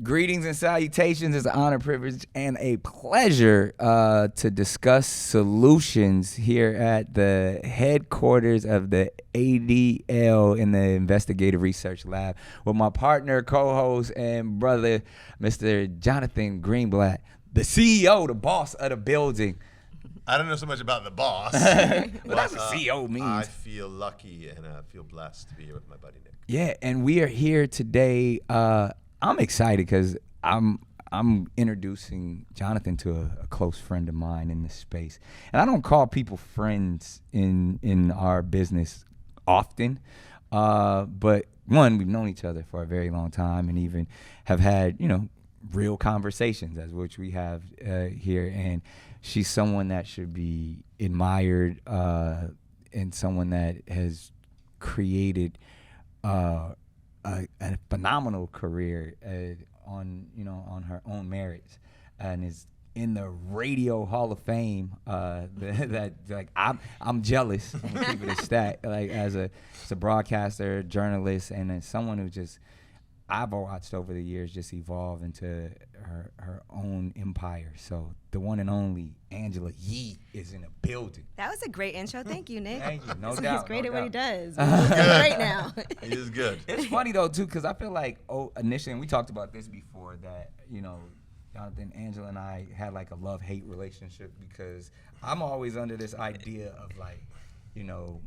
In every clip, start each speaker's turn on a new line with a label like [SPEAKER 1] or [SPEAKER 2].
[SPEAKER 1] Greetings and salutations. It's an honor, privilege, and a pleasure to discuss solutions here at the headquarters of the ADL in the Investigative Research Lab with my partner, co-host, and brother, Mr. Jonathan Greenblatt, the CEO, the boss of the building.
[SPEAKER 2] I don't know so much about the boss.
[SPEAKER 1] Well, that's what CEO means.
[SPEAKER 2] I feel lucky and I feel blessed to be here with my buddy Nick.
[SPEAKER 1] Yeah, and we are here today. I'm excited because I'm introducing Jonathan to a close friend of mine in this space. And I don't call people friends in our business often, but one, we've known each other for a very long time and even have had, real conversations, as which we have here. And she's someone that should be admired and someone that has created a phenomenal career on her own merits, and is in the Radio Hall of Fame. I'm jealous. I'm gonna keep it a stat. Like as a broadcaster, journalist, and as someone who I've watched over the years just evolve into her own empire. So the one and only Angela Yee is in the building.
[SPEAKER 3] That was a great intro. Thank you, Nick.
[SPEAKER 1] Thank you. No doubt.
[SPEAKER 3] He's great at what he does.
[SPEAKER 2] He's
[SPEAKER 3] great now.
[SPEAKER 2] He is good.
[SPEAKER 1] It's funny though too, because I feel like initially, and we talked about this before, that Jonathan, Angela, and I had like a love-hate relationship, because I'm always under this idea of like,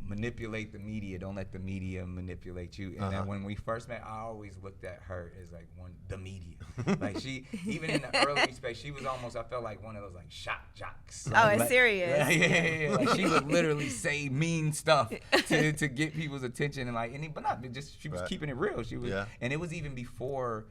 [SPEAKER 1] manipulate the media. Don't let the media manipulate you. And then when we first met, I always looked at her as like the media. Like she, even in the early space, she was almost, I felt like one of those like shock jocks.
[SPEAKER 3] It's serious.
[SPEAKER 1] Yeah. Like she would literally say mean stuff to get people's attention, and but not just, she was keeping it real. She was, and it was even before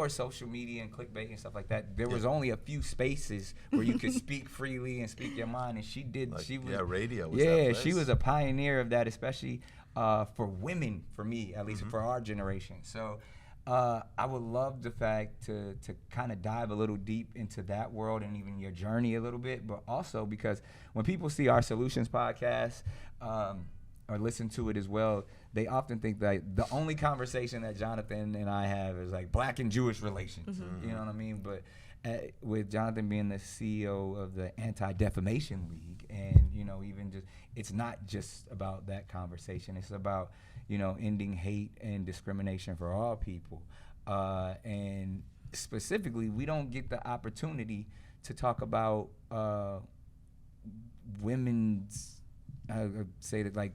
[SPEAKER 1] social media and clickbait and stuff like that. There was only a few spaces where you could speak freely and speak your mind, and she did.
[SPEAKER 2] Radio was that place.
[SPEAKER 1] She was a pioneer of that, especially for women, for me at least, for our generation. So I would love the fact to kind of dive a little deep into that world and even your journey a little bit, but also because when people see our Solutions podcast or listen to it as well, they often think that the only conversation that Jonathan and I have is like Black and Jewish relations. You know what I mean? But with Jonathan being the CEO of the Anti-Defamation League, and even just, it's not just about that conversation. It's about ending hate and discrimination for all people. And specifically, we don't get the opportunity to talk about women's, say that like,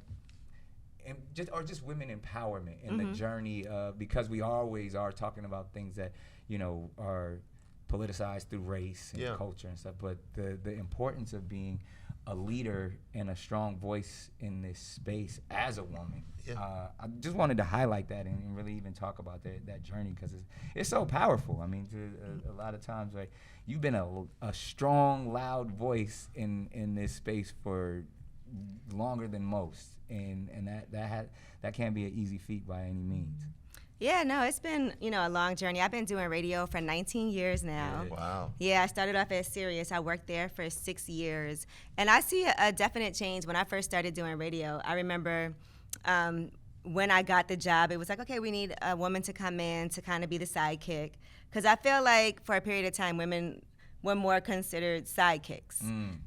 [SPEAKER 1] and just women empowerment and the journey, because we always are talking about things that are politicized through race and culture and stuff, but the importance of being a leader and a strong voice in this space as a woman. I just wanted to highlight that and really even talk about that journey, because it's so powerful. I mean, a lot of times, like, you've been a strong, loud voice in this space for longer than most, and that can't be an easy feat by any means.
[SPEAKER 3] Yeah, no, it's been, a long journey. I've been doing radio for 19 years now.
[SPEAKER 2] Wow.
[SPEAKER 3] Yeah, I started off at Sirius. I worked there for 6 years. And I see a definite change when I first started doing radio. I remember when I got the job, it was like, okay, we need a woman to come in to kind of be the sidekick. Because I feel like for a period of time, women were more considered sidekicks,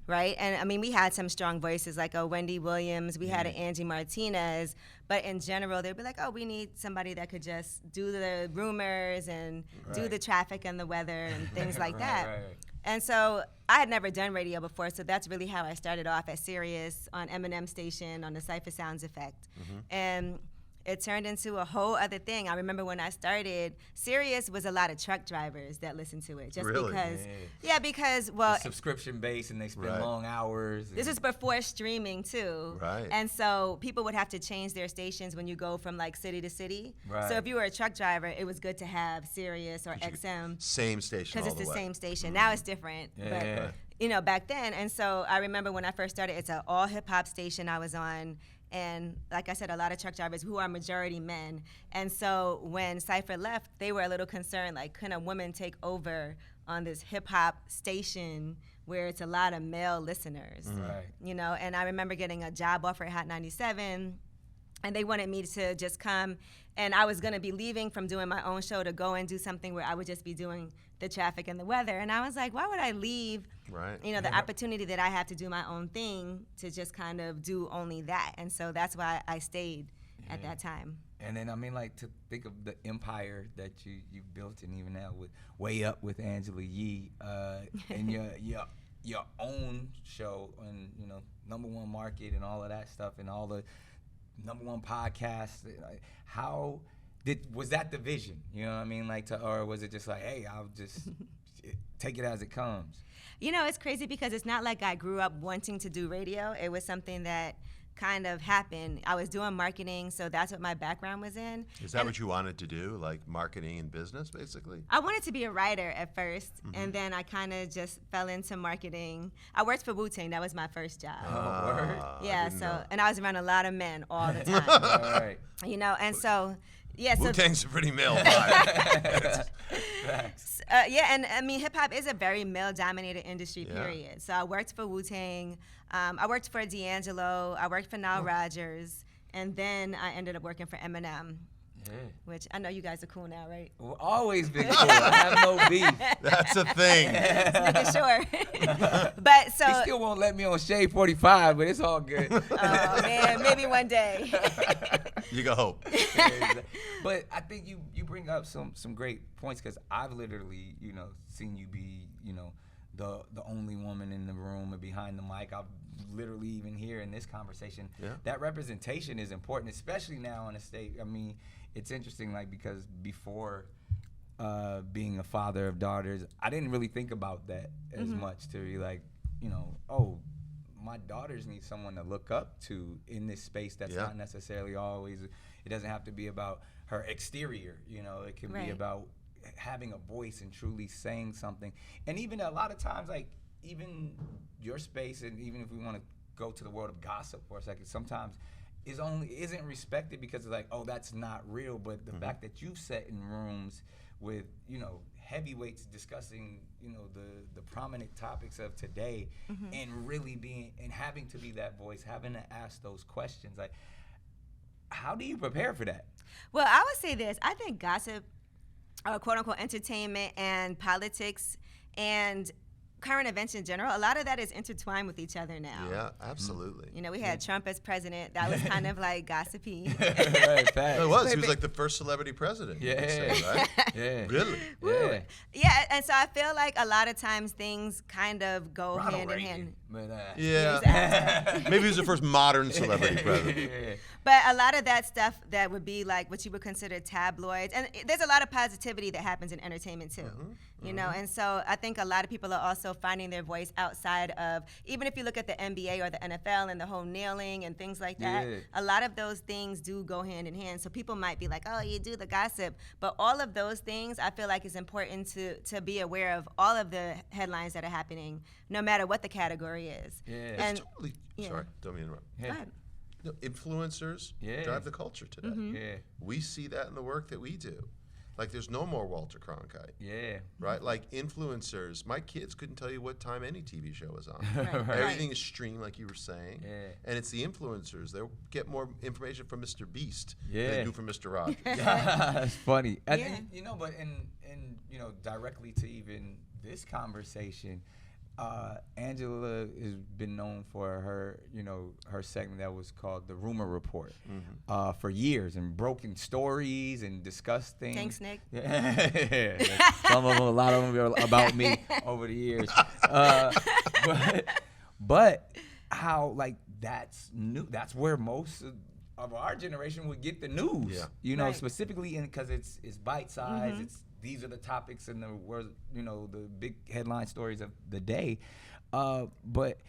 [SPEAKER 3] right? And I mean, we had some strong voices like a Wendy Williams, we had an Angie Martinez, but in general, they'd be like, oh, we need somebody that could just do the rumors and do the traffic and the weather and things like that. Right. And so I had never done radio before, so that's really how I started off at Sirius on Eminem Station on the Cypher Sounds Effect. And it turned into a whole other thing. I remember when I started, Sirius was a lot of truck drivers that listened to it. Just
[SPEAKER 2] really?
[SPEAKER 3] because,
[SPEAKER 1] it's subscription based and they spend long hours.
[SPEAKER 3] This was before streaming too.
[SPEAKER 2] Right.
[SPEAKER 3] And so people would have to change their stations when you go from like city to city. Right. So if you were a truck driver, it was good to have Sirius or XM.
[SPEAKER 2] Same station all the way.
[SPEAKER 3] Because it's the same station. Now it's different. Back then. And so I remember when I first started, it's an all hip hop station I was on. And like I said, a lot of truck drivers who are majority men. And so when Cypher left, they were a little concerned, like, can a woman take over on this hip hop station where it's a lot of male listeners? And I remember getting a job offer at Hot 97. and they wanted me to just come, and I was gonna be leaving from doing my own show to go and do something where I would just be doing the traffic and the weather. And I was like, why would I leave,
[SPEAKER 2] Right.
[SPEAKER 3] the opportunity that I have to do my own thing to just kind of do only that? And so that's why I stayed at that time.
[SPEAKER 1] And then, I mean, like, to think of the empire that you built, and even now with Way Up with Angela Yee, and your own show, and, #1 market and all of that stuff, and all the #1 podcasts. How was that the vision? You know what I mean? Like, or was it just like, hey, I'll just take it as it comes?
[SPEAKER 3] It's crazy because it's not like I grew up wanting to do radio. It was something that kind of happened. I was doing marketing, so that's what my background was in.
[SPEAKER 2] Is that what you wanted to do, like marketing and business, basically?
[SPEAKER 3] I wanted to be a writer at first, and then I kind of just fell into marketing. I worked for Wu-Tang. That was my first job.
[SPEAKER 1] Word?
[SPEAKER 3] Yeah, and I was around a lot of men all the time.
[SPEAKER 1] All right.
[SPEAKER 3] And so, yeah.
[SPEAKER 2] Wu-Tang's a pretty male vibe.
[SPEAKER 1] Facts.
[SPEAKER 3] And I mean, hip hop is a very male-dominated industry, period. So I worked for Wu-Tang, I worked for D'Angelo, I worked for Nile Rodgers, and then I ended up working for Eminem.
[SPEAKER 1] Yeah.
[SPEAKER 3] Which I know you guys are cool now, right?
[SPEAKER 1] We've always been cool. I have no beef.
[SPEAKER 2] That's a thing.
[SPEAKER 3] Just making sure. But so
[SPEAKER 1] He still won't let me on Shade 45, but it's all good.
[SPEAKER 3] oh man, maybe one day.
[SPEAKER 2] You got hope.
[SPEAKER 1] But I think you bring up some great points, because I've literally seen you be the only woman in the room and behind the mic. I've literally even here in this conversation.
[SPEAKER 2] Yeah.
[SPEAKER 1] That representation is important, especially now in a state. I mean, it's interesting, like, because before being a father of daughters, I didn't really think about that as much, to be like, oh, my daughters need someone to look up to in this space that's not necessarily always, it doesn't have to be about her exterior, it can be about having a voice and truly saying something. And even a lot of times, like, even your space, and even if we want to go to the world of gossip for a second, sometimes isn't respected because it's like, oh, that's not real. But the fact that you've sat in rooms with heavyweights discussing the prominent topics of today, and really having to be that voice, having to ask those questions, like, how do you prepare for that?
[SPEAKER 3] Well, I would say this. I think gossip, quote unquote, entertainment and politics and current events in general, a lot of that is intertwined with each other now.
[SPEAKER 2] Yeah, absolutely.
[SPEAKER 3] We had Trump as president. That was kind of like gossipy.
[SPEAKER 1] Right, facts.
[SPEAKER 2] It was. He was like the first celebrity president. You could say, right?
[SPEAKER 1] Yeah.
[SPEAKER 2] Really?
[SPEAKER 1] Yeah.
[SPEAKER 3] Yeah, and so I feel like a lot of times things kind of go
[SPEAKER 1] Ronald
[SPEAKER 3] hand
[SPEAKER 1] Reagan.
[SPEAKER 3] in hand.
[SPEAKER 1] But,
[SPEAKER 2] Yeah. Maybe he was the first modern celebrity president.
[SPEAKER 1] Yeah.
[SPEAKER 3] But a lot of that stuff that would be like what you would consider tabloids, and there's a lot of positivity that happens in entertainment too, and so I think a lot of people are also finding their voice outside of, even if you look at the NBA or the NFL and the whole kneeling and things like that, a lot of those things do go hand in hand. So people might be like, oh, you do the gossip, but all of those things I feel like is important to be aware of all of the headlines that are happening, no matter what the category is.
[SPEAKER 1] Yeah.
[SPEAKER 3] And
[SPEAKER 2] It's totally, sorry, don't mean to interrupt.
[SPEAKER 1] Yeah.
[SPEAKER 3] go ahead.
[SPEAKER 2] No, influencers drive the culture today.
[SPEAKER 1] Yeah.
[SPEAKER 2] We see that in the work that we do. Like, there's no more Walter Cronkite,
[SPEAKER 1] Yeah.
[SPEAKER 2] right? Like, influencers, my kids couldn't tell you what time any TV show is on.
[SPEAKER 3] Right.
[SPEAKER 2] Everything is streamed, like you were saying.
[SPEAKER 1] Yeah.
[SPEAKER 2] And it's the influencers. They'll get more information from Mr. Beast than
[SPEAKER 1] Yeah.
[SPEAKER 2] they do from Mr. Rogers.
[SPEAKER 1] That's funny. And
[SPEAKER 3] Yeah.
[SPEAKER 1] but in directly to even this conversation, Angela has been known for her segment that was called the Rumor Report for years, and broken stories and discussed things.
[SPEAKER 3] Thanks, Nick.
[SPEAKER 1] Yeah. Some of them, a lot of them are about me over the years. But how, like, that's new. That's where most of our generation would get the news.
[SPEAKER 2] Yeah.
[SPEAKER 3] Right.
[SPEAKER 1] Specifically because it's bite size. These are the topics and the big headline stories of the day. But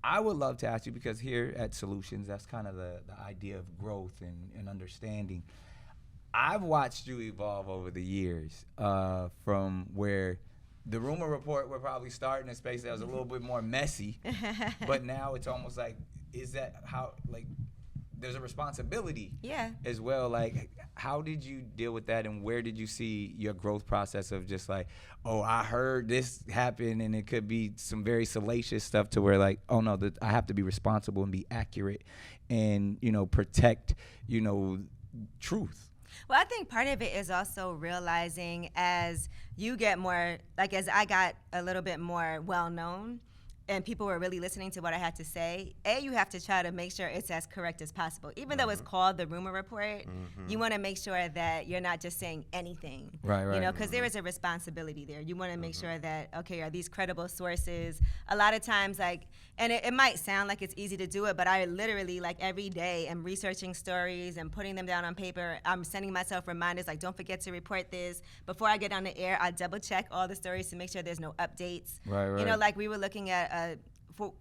[SPEAKER 1] I would love to ask you, because here at Solutions, that's kind of the idea of growth and understanding. I've watched you evolve over the years, from where the Rumor Report would probably start in a space that was a little bit more messy, but now it's almost like, is that how, like, there's a responsibility
[SPEAKER 3] Yeah.
[SPEAKER 1] as well. Like, how did you deal with that, and where did you see your growth process of just like, oh, I heard this happen, and it could be some very salacious stuff to where like, oh no, I have to be responsible and be accurate and, you know, protect, you know, truth.
[SPEAKER 3] Well, I think part of it is also realizing as you get more, like as I got a little bit more well-known and people were really listening to what I had to say, you have to try to make sure it's as correct as possible. Even though it's called the rumor report, you want to make sure that you're not just saying anything.
[SPEAKER 1] Right.
[SPEAKER 3] You know, because there is a responsibility there. You want to make sure that, okay, are these credible sources? A lot of times, like, and it might sound like it's easy to do it, but I literally, like, every day am researching stories and putting them down on paper. I'm sending myself reminders, like, don't forget to report this. Before I get on the air, I double check all the stories to make sure there's no updates.
[SPEAKER 1] Right.
[SPEAKER 3] You know, like we were looking at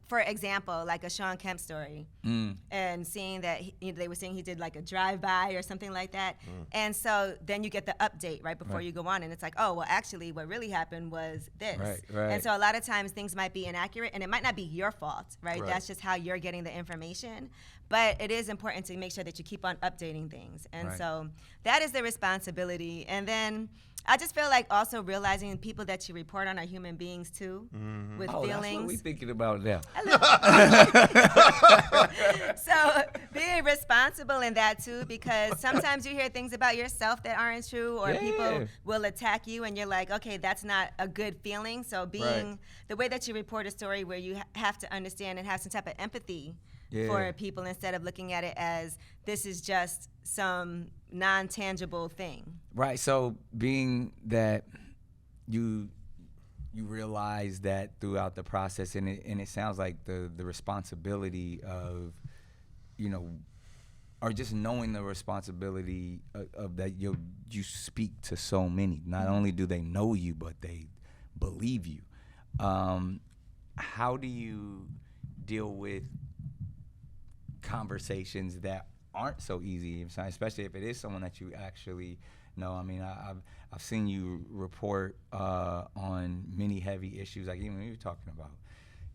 [SPEAKER 3] for example, like a Sean Kemp story, and seeing that they were saying he did like a drive-by or something like that, and so then you get the update right before you go on, and it's like, oh, well, actually, what really happened was this.
[SPEAKER 1] Right.
[SPEAKER 3] And so a lot of times things might be inaccurate, and it might not be your fault, right? That's just how you're getting the information. But it is important to make sure that you keep on updating things, and so that is the responsibility. And then I just feel like also realizing people that you report on are human beings too, with feelings.
[SPEAKER 1] That's what we thinking about now.
[SPEAKER 3] So being responsible in that too, because sometimes you hear things about yourself that aren't true, or people will attack you, and you're like, okay, that's not a good feeling. So being the way that you report a story, where you have to understand and have some type of empathy for people, instead of looking at it as this is just some non-tangible thing. Right. So being that you realize that throughout the process, and it sounds like the responsibility of, you know, or just knowing the responsibility of that you speak to so many. Not only do they know you, but they believe you. How do you deal with conversations that aren't so easy, especially if it is someone that you actually know? I mean, I've seen you report on many heavy issues, like even when you're talking about,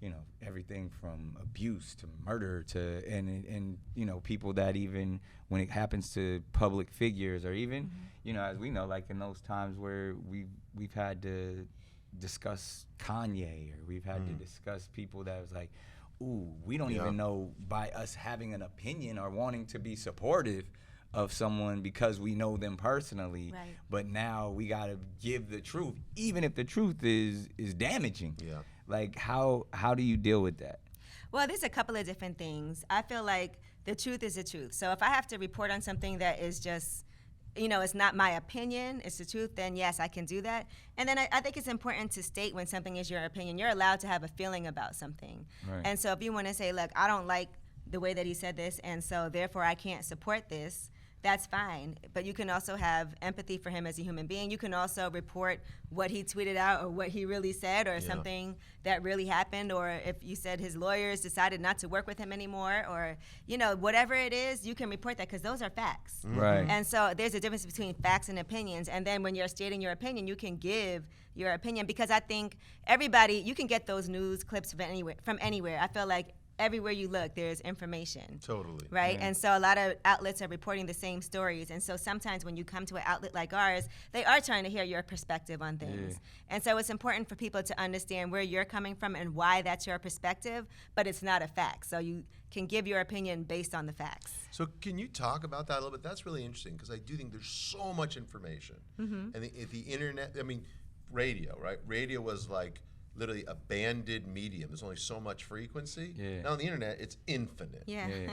[SPEAKER 3] you know, everything from abuse to murder to and you know, people that even when it happens to public figures, or even you know, as we know, like in those times where we've had to discuss Kanye, or we've had to discuss people that was like, ooh, we don't even know, by us having an opinion or wanting to be supportive of someone because we know them personally, but now we got to give the truth, even if the truth is damaging. Like, how do you deal with that? Well, there's a couple of different things. I feel like the truth is the truth. So if I have to report on something that is just, you know, it's not my opinion, it's the truth, then yes, I can do that. And then I think it's important to state when something is your opinion. You're allowed to have a feeling about something. And so if you want to say, look, I don't like the way that he said this, and so therefore I can't support this, that's fine. But you can also have empathy for him as a human being. You can also report what he tweeted out, or what he really said, or something that really happened, or if you said his lawyers decided not to work with him anymore, or, you know, whatever it is, you can report that, because those are facts. And so there's a difference between facts and opinions. And then when you're stating your opinion, you can give your opinion, because I think everybody, you can get those news clips from anywhere. I feel like everywhere you look, there's information.
[SPEAKER 2] Totally.
[SPEAKER 3] Right? And so a lot of outlets are reporting the same stories. And so sometimes when you come to an outlet like ours, they are trying to hear your perspective on things. And so it's important for people to understand where you're coming from and why that's your perspective, but it's not a fact. So you can give your opinion based on the facts.
[SPEAKER 2] So can you talk about that a little bit? That's really interesting, because I do think there's so much information. And the internet, I mean, radio, right? Radio was like literally a banded medium. There's only so much frequency. Now on the internet, it's infinite.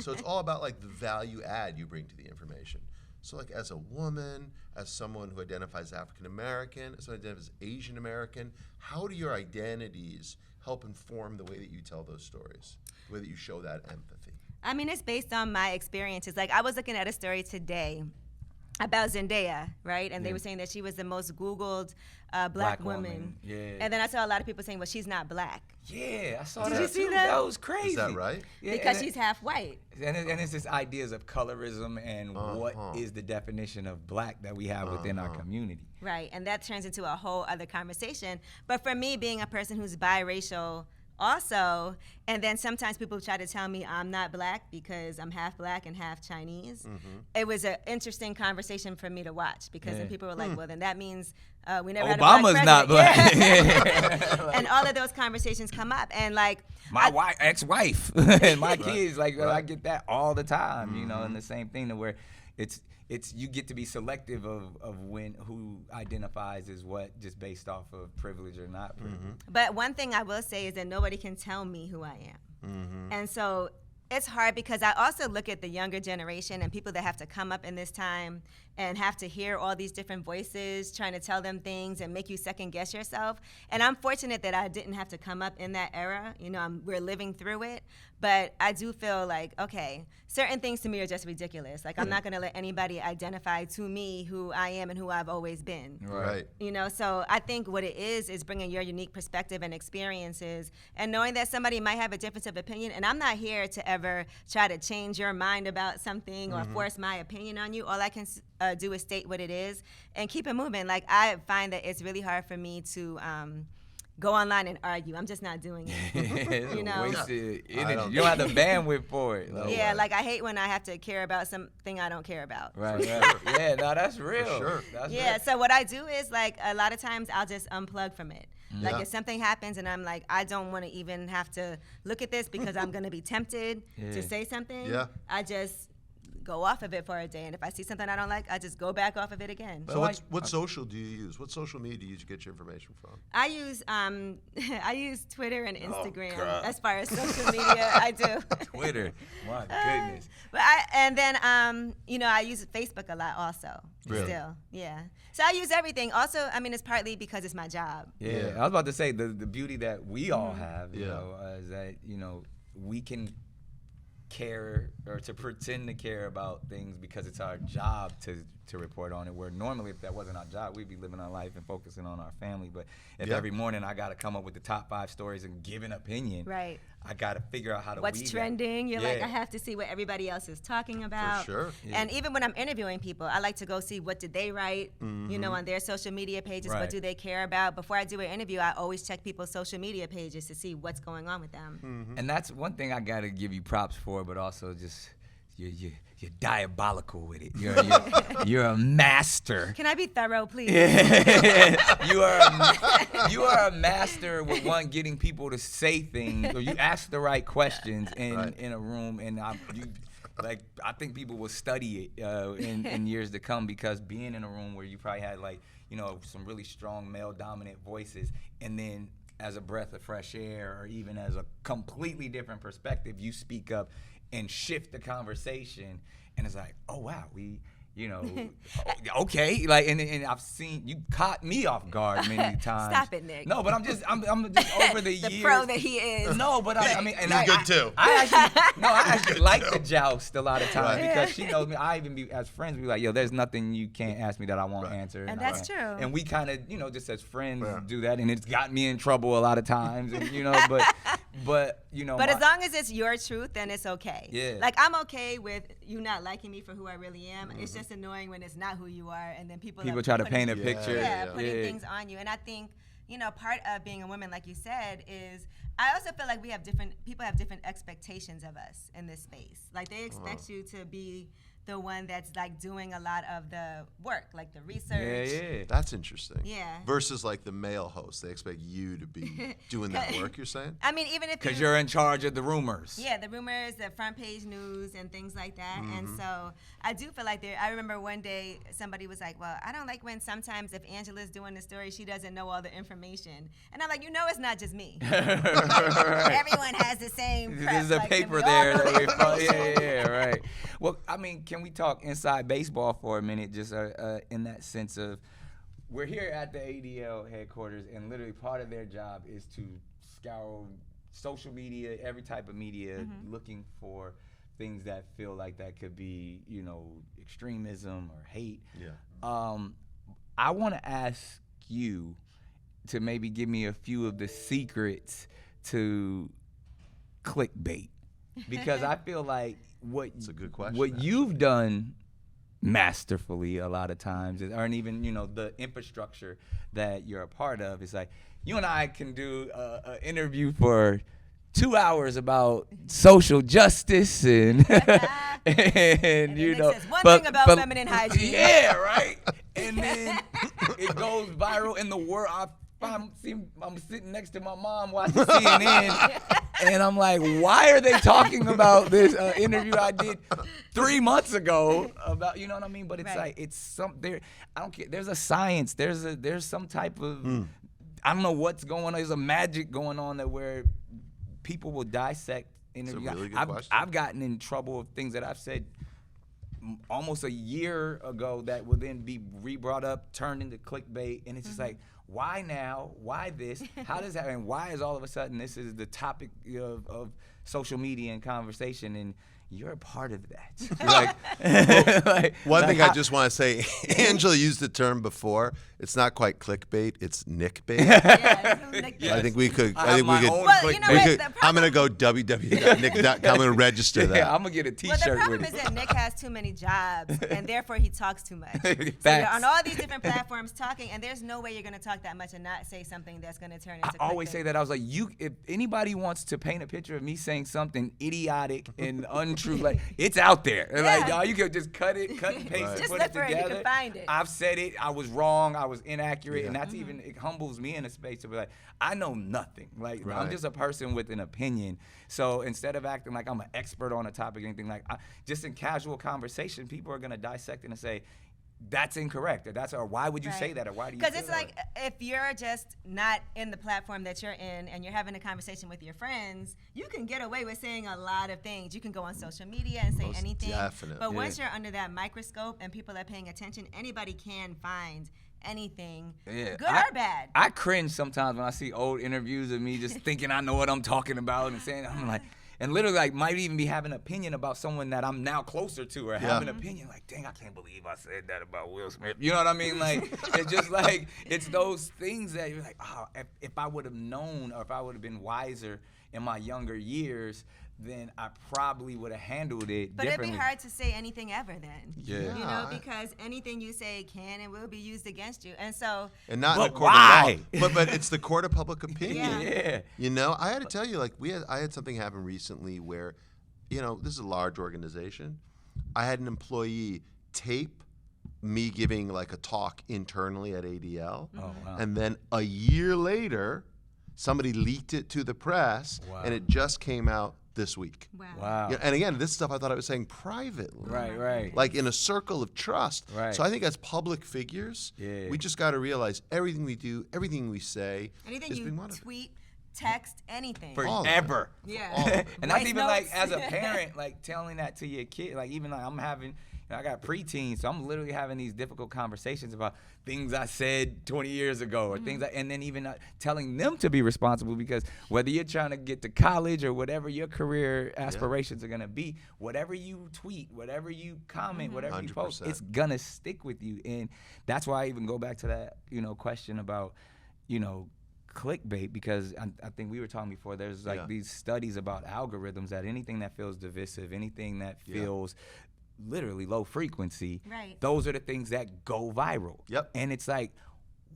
[SPEAKER 2] So it's all about like the value add you bring to the information. So like as a woman, as someone who identifies African American, as someone who identifies Asian American, how do your identities help inform the way that you tell those stories, the way that you show that empathy?
[SPEAKER 3] I mean, it's based on my experiences. Like, I was looking at a story today about Zendaya, right? And they were saying that she was the most Googled black woman. And then I saw a lot of people saying, well, she's not black. I saw that. Did you see that?
[SPEAKER 1] That was crazy.
[SPEAKER 2] Is that right?
[SPEAKER 3] Because she's half white.
[SPEAKER 1] And it's this ideas of colorism and what is the definition of black that we have within our community.
[SPEAKER 3] Right, and that turns into a whole other conversation. But for me, being a person who's biracial, also, and then sometimes people try to tell me I'm not black because I'm half black and half Chinese. It was an interesting conversation for me to watch because then people were like, well, then that means we never had a black
[SPEAKER 1] Obama's
[SPEAKER 3] president.
[SPEAKER 1] not black.
[SPEAKER 3] Yeah. And all of those conversations come up. And like
[SPEAKER 1] My ex-wife and my kids, like
[SPEAKER 2] Right.
[SPEAKER 1] I get that all the time, you know, and the same thing to where it's you get to be selective of who identifies as what just based off of privilege or not privilege.
[SPEAKER 3] But one thing I will say is that nobody can tell me who I am. And so it's hard because I also look at the younger generation and people that have to come up in this time and have to hear all these different voices trying to tell them things and make you second guess yourself. And I'm fortunate that I didn't have to come up in that era. You know, we're living through it. But I do feel like, okay, certain things to me are just ridiculous. Like, I'm not going to let anybody identify to me who I am and who I've always been.
[SPEAKER 2] Right.
[SPEAKER 3] You know, so I think what it is bringing your unique perspective and experiences and knowing that somebody might have a difference of opinion. And I'm not here to ever try to change your mind about something or force my opinion on you. All I can do is state what it is and keep it moving. Like, I find that it's really hard for me to go online and argue. I'm just not doing it. You know?
[SPEAKER 1] Wasted
[SPEAKER 2] I
[SPEAKER 1] energy.
[SPEAKER 2] don't
[SPEAKER 1] You don't have the bandwidth for it.
[SPEAKER 2] No.
[SPEAKER 3] Yeah, like I hate when I have to care about something I don't care about.
[SPEAKER 1] Right. Yeah, no, that's real.
[SPEAKER 2] sure.
[SPEAKER 1] That's
[SPEAKER 3] Yeah,
[SPEAKER 1] real.
[SPEAKER 3] so what I do is like a lot of times I'll just unplug from it. Like
[SPEAKER 2] Yeah.
[SPEAKER 3] if something happens and I'm like, I don't want to even have to look at this because I'm going to be tempted
[SPEAKER 1] Yeah.
[SPEAKER 3] to say something,
[SPEAKER 2] Yeah.
[SPEAKER 3] I just go off of it for a day. And if I see something I don't like, I just go back off of it again.
[SPEAKER 2] So what social do you use? What social media do you use to get your information from?
[SPEAKER 3] I use I use Twitter and Instagram
[SPEAKER 2] God.
[SPEAKER 3] as far as social media. I do.
[SPEAKER 1] Twitter. My goodness.
[SPEAKER 3] But you know, I use Facebook a lot also.
[SPEAKER 2] Really?
[SPEAKER 3] Still, yeah. So I use everything. Also, I mean, it's partly because it's my job.
[SPEAKER 1] Yeah. I was about to say the beauty that we all have, you
[SPEAKER 2] Yeah.
[SPEAKER 1] know, is that, you know, we can care or to pretend to care about things because it's our job to report on it, where normally if that wasn't our job, we'd be living our life and focusing on our family. But if
[SPEAKER 2] Yeah.
[SPEAKER 1] every morning I got to come up with the top 5 stories and give an opinion,
[SPEAKER 3] Right.
[SPEAKER 1] I got to figure out how to
[SPEAKER 3] What's
[SPEAKER 1] weave
[SPEAKER 3] trending?
[SPEAKER 1] that.
[SPEAKER 3] You're like,
[SPEAKER 1] Yeah.
[SPEAKER 3] I have to see what everybody else is talking about.
[SPEAKER 2] sure.
[SPEAKER 3] And even when I'm interviewing people, I like to go see what did they write, you know, on their social media pages.
[SPEAKER 1] Right.
[SPEAKER 3] What do they care about? Before I do an interview, I always check people's social media pages to see what's going on with them.
[SPEAKER 1] And that's one thing I got to give you props for, but also just you're diabolical with it. You're a master.
[SPEAKER 3] Can I be thorough, please?
[SPEAKER 1] you are a master with getting people to say things, or you ask the right questions in a room, and I think people will study it in years to come, because being in a room where you probably had some really strong male dominant voices, and then as a breath of fresh air or even as a completely different perspective, you speak up and shift the conversation, and it's like, oh wow, okay, like, and I've seen you caught me off guard many times.
[SPEAKER 3] Stop it, Nick.
[SPEAKER 1] No, but I'm just over the
[SPEAKER 3] The
[SPEAKER 1] years.
[SPEAKER 3] pro that he is.
[SPEAKER 1] No, but I mean, and
[SPEAKER 2] He's good too.
[SPEAKER 1] I actually like the joust a lot of times,
[SPEAKER 2] Right.
[SPEAKER 1] because she knows me. I even be as friends, we like, yo, there's nothing you can't ask me that I won't answer.
[SPEAKER 3] And
[SPEAKER 1] I
[SPEAKER 3] that's
[SPEAKER 1] won't.
[SPEAKER 3] true.
[SPEAKER 1] And we kind of, just as friends
[SPEAKER 2] Yeah.
[SPEAKER 1] do that, and it's got me in trouble a lot of times, and but
[SPEAKER 3] But as long as it's your truth, then it's okay.
[SPEAKER 1] Yeah.
[SPEAKER 3] Like, I'm okay with you not liking me for who I really am. It's just annoying when it's not who you are, and then people are
[SPEAKER 1] try to
[SPEAKER 3] putting-
[SPEAKER 1] paint a picture.
[SPEAKER 3] putting things on you. And I think, part of being a woman, like you said, is I also feel like people have different expectations of us in this space. Like, they expect you to be the one that's like doing a lot of the work, like the research.
[SPEAKER 1] Yeah.
[SPEAKER 2] That's interesting.
[SPEAKER 3] Yeah.
[SPEAKER 2] Versus like the male host, they expect you to be doing that work. You're saying?
[SPEAKER 3] I mean, even if
[SPEAKER 1] Because you're in charge of the rumors.
[SPEAKER 3] Yeah, the rumors, the front page news, and things like that. And so I do feel like I remember one day somebody was like, well, I don't like when sometimes if Angela's doing the story, she doesn't know all the information. And I'm like, it's not just me. Everyone has the same prep.
[SPEAKER 1] There's a
[SPEAKER 3] like,
[SPEAKER 1] paper
[SPEAKER 3] we all
[SPEAKER 1] there.
[SPEAKER 3] know
[SPEAKER 1] That
[SPEAKER 3] the
[SPEAKER 1] we
[SPEAKER 3] information.
[SPEAKER 1] yeah, right. Well, I mean, can we talk inside baseball for a minute, just in that sense of, we're here at the ADL headquarters, and literally part of their job is to scour social media, every type of media, looking for things that feel like that could be, extremism or hate.
[SPEAKER 2] Yeah.
[SPEAKER 1] I want to ask you to maybe give me a few of the secrets to clickbait, because I feel like
[SPEAKER 2] It's a good question,
[SPEAKER 1] what you've done masterfully a lot of times, or even the infrastructure that you're a part of. It's like you and I can do an interview for 2 hours about social justice and and
[SPEAKER 3] one thing about feminine hygiene.
[SPEAKER 1] Yeah, right. And then it goes viral in the world. I'm sitting next to my mom watching CNN, and I'm like, why are they talking about this interview I did 3 months ago about, you know what I mean? But it's like, it's there. I don't care. There's a science. There's some type of, I don't know what's going on. There's a magic going on where people will dissect interviews.
[SPEAKER 2] That's a really good question.
[SPEAKER 1] I've gotten in trouble of things that I've said almost a year ago that will then be re-brought up, turned into clickbait, and it's just like, why now? Why this? How does that happen? Why is all of a sudden this is the topic of social media and conversation, and you're a part of that?
[SPEAKER 2] One thing I just want to say, Angela used the term before. It's not quite clickbait; it's nickbait.
[SPEAKER 3] Yeah,
[SPEAKER 2] I think we could.
[SPEAKER 1] Well,
[SPEAKER 2] I'm gonna go www.nick.com and register that.
[SPEAKER 1] Yeah, I'm gonna get a T-shirt
[SPEAKER 3] the problem
[SPEAKER 1] with
[SPEAKER 3] is
[SPEAKER 1] it.
[SPEAKER 3] that Nick has too many jobs, and therefore he talks too much. So you're
[SPEAKER 1] Facts.
[SPEAKER 3] on all these different platforms talking, and there's no way you're gonna talk that much and not say something that's gonna turn into.
[SPEAKER 1] I always
[SPEAKER 3] clickbait.
[SPEAKER 1] say that. I was like, if anybody wants to paint a picture of me saying something idiotic and untrue, like, it's out there. And like, y'all, you can just cut and paste
[SPEAKER 2] Right.
[SPEAKER 1] and
[SPEAKER 3] Just
[SPEAKER 1] put
[SPEAKER 3] look
[SPEAKER 1] it
[SPEAKER 3] for it,
[SPEAKER 1] together.
[SPEAKER 3] you can find it.
[SPEAKER 1] I've said it. I was wrong. I was inaccurate, and that's
[SPEAKER 3] Mm-hmm.
[SPEAKER 1] even, it humbles me in a space to be like, I know nothing. Like, I'm
[SPEAKER 2] Right.
[SPEAKER 1] just a person with an opinion. So instead of acting like I'm an expert on a topic or anything, like, just in casual conversation, people are gonna dissect it and say, that's incorrect, or why would you say that, or why do you?
[SPEAKER 3] Because
[SPEAKER 1] feel
[SPEAKER 3] it's
[SPEAKER 1] that
[SPEAKER 3] like, if you're just not in the platform that you're in and you're having a conversation with your friends, you can get away with saying a lot of things. You can go on social media and say
[SPEAKER 2] Most
[SPEAKER 3] anything.
[SPEAKER 2] definitely.
[SPEAKER 3] But once you're under that microscope and people are paying attention, anybody can find anything, good or bad.
[SPEAKER 1] I cringe sometimes when I see old interviews of me just thinking I know what I'm talking about and saying, I'm like, and literally like might even be having an opinion about someone that I'm now closer to, or have an opinion like, dang, I can't believe I said that about Will Smith. You know what I mean? Like, it's just like, it's those things that you're like, oh, if I would have known, or if I would have been wiser in my younger years, then I probably would have handled it
[SPEAKER 3] But
[SPEAKER 1] differently.
[SPEAKER 3] it'd be hard to say anything ever then.
[SPEAKER 1] Yeah.
[SPEAKER 3] You know, because anything you say can and will be used against you. And so,
[SPEAKER 2] And not
[SPEAKER 1] But
[SPEAKER 2] in the court
[SPEAKER 1] why?
[SPEAKER 2] of law. But it's the court of public opinion.
[SPEAKER 1] Yeah.
[SPEAKER 2] You know, I had to tell you, like, I had something happen recently where, this is a large organization. I had an employee tape me giving like a talk internally at ADL.
[SPEAKER 1] Oh, wow.
[SPEAKER 2] And then a year later, somebody leaked it to the press, and it just came out this week.
[SPEAKER 1] Wow.
[SPEAKER 2] And again, this stuff I thought I was saying privately.
[SPEAKER 1] Right.
[SPEAKER 2] Like in a circle of trust.
[SPEAKER 1] Right.
[SPEAKER 2] So I think as public figures, we just got to realize everything we do, everything we say
[SPEAKER 3] anything
[SPEAKER 2] is being
[SPEAKER 3] you
[SPEAKER 2] monitored.
[SPEAKER 3] tweet, text, anything.
[SPEAKER 1] Forever.
[SPEAKER 3] Yeah.
[SPEAKER 2] All of it.
[SPEAKER 1] And that's
[SPEAKER 3] Voice
[SPEAKER 1] even like
[SPEAKER 3] notes.
[SPEAKER 1] as a parent, like telling that to your kid. Like even like I'm having, I got preteens, so I'm literally having these difficult conversations about things I said 20 years ago, or things, and then even telling them to be responsible, because whether you're trying to get to college or whatever your career aspirations are gonna be, whatever you tweet, whatever you comment, whatever you post,
[SPEAKER 2] 100%.
[SPEAKER 1] it's gonna stick with you. And that's why I even go back to that, question about, clickbait, because I think we were talking before, there's like these studies about algorithms, that anything that feels divisive, anything that feels literally low frequency,
[SPEAKER 3] Right.
[SPEAKER 1] those are the things that go viral.
[SPEAKER 2] Yep.
[SPEAKER 1] And it's like,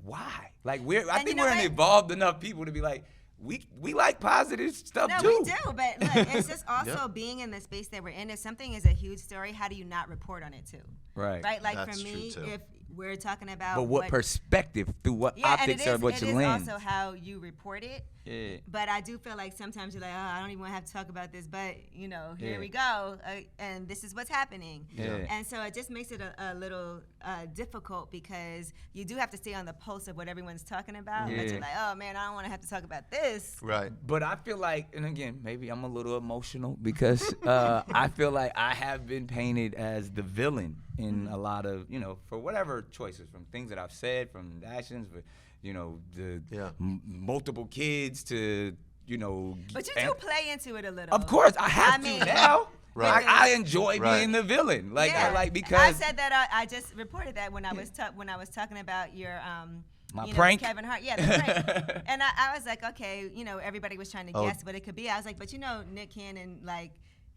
[SPEAKER 1] why? Like I
[SPEAKER 3] And
[SPEAKER 1] think
[SPEAKER 3] you know
[SPEAKER 1] we're an
[SPEAKER 3] what?
[SPEAKER 1] evolved enough people to be like, we like positive stuff
[SPEAKER 3] No,
[SPEAKER 1] too.
[SPEAKER 3] we do, but look, it's just also being in the space that we're in. If something is a huge story, how do you not report on it too?
[SPEAKER 1] Right.
[SPEAKER 3] Right? Like
[SPEAKER 2] That's
[SPEAKER 3] for me,
[SPEAKER 2] true, too.
[SPEAKER 3] if we're talking about
[SPEAKER 1] But what perspective, through what
[SPEAKER 3] and
[SPEAKER 1] optics, or what
[SPEAKER 3] it
[SPEAKER 1] your
[SPEAKER 3] is
[SPEAKER 1] lens?
[SPEAKER 3] also how you report it.
[SPEAKER 1] Yeah.
[SPEAKER 3] But I do feel like sometimes you're like, oh, I don't even want to have to talk about this, but here
[SPEAKER 1] Yeah.
[SPEAKER 3] we go, and this is what's happening.
[SPEAKER 1] Yeah.
[SPEAKER 3] And so it just makes it a little difficult, because you do have to stay on the pulse of what everyone's talking about. But
[SPEAKER 1] Yeah.
[SPEAKER 3] you're like, oh man, I don't want to have to talk about this.
[SPEAKER 2] Right.
[SPEAKER 1] But I feel like, and again, maybe I'm a little emotional, because I feel like I have been painted as the villain in a lot of, for whatever choices, from things that I've said, from actions, but, the multiple kids to,
[SPEAKER 3] But you do play into it a little.
[SPEAKER 1] Of course, I have
[SPEAKER 3] I mean,
[SPEAKER 1] to now.
[SPEAKER 2] Right.
[SPEAKER 1] I enjoy
[SPEAKER 2] Right.
[SPEAKER 1] being the villain. Like,
[SPEAKER 3] Yeah.
[SPEAKER 1] because
[SPEAKER 3] I said that I just reported that when I was talking about your
[SPEAKER 1] My prank?
[SPEAKER 3] Kevin Hart, the prank. And I was like, okay, everybody was trying to guess what it could be. I was like, but Nick Cannon, like,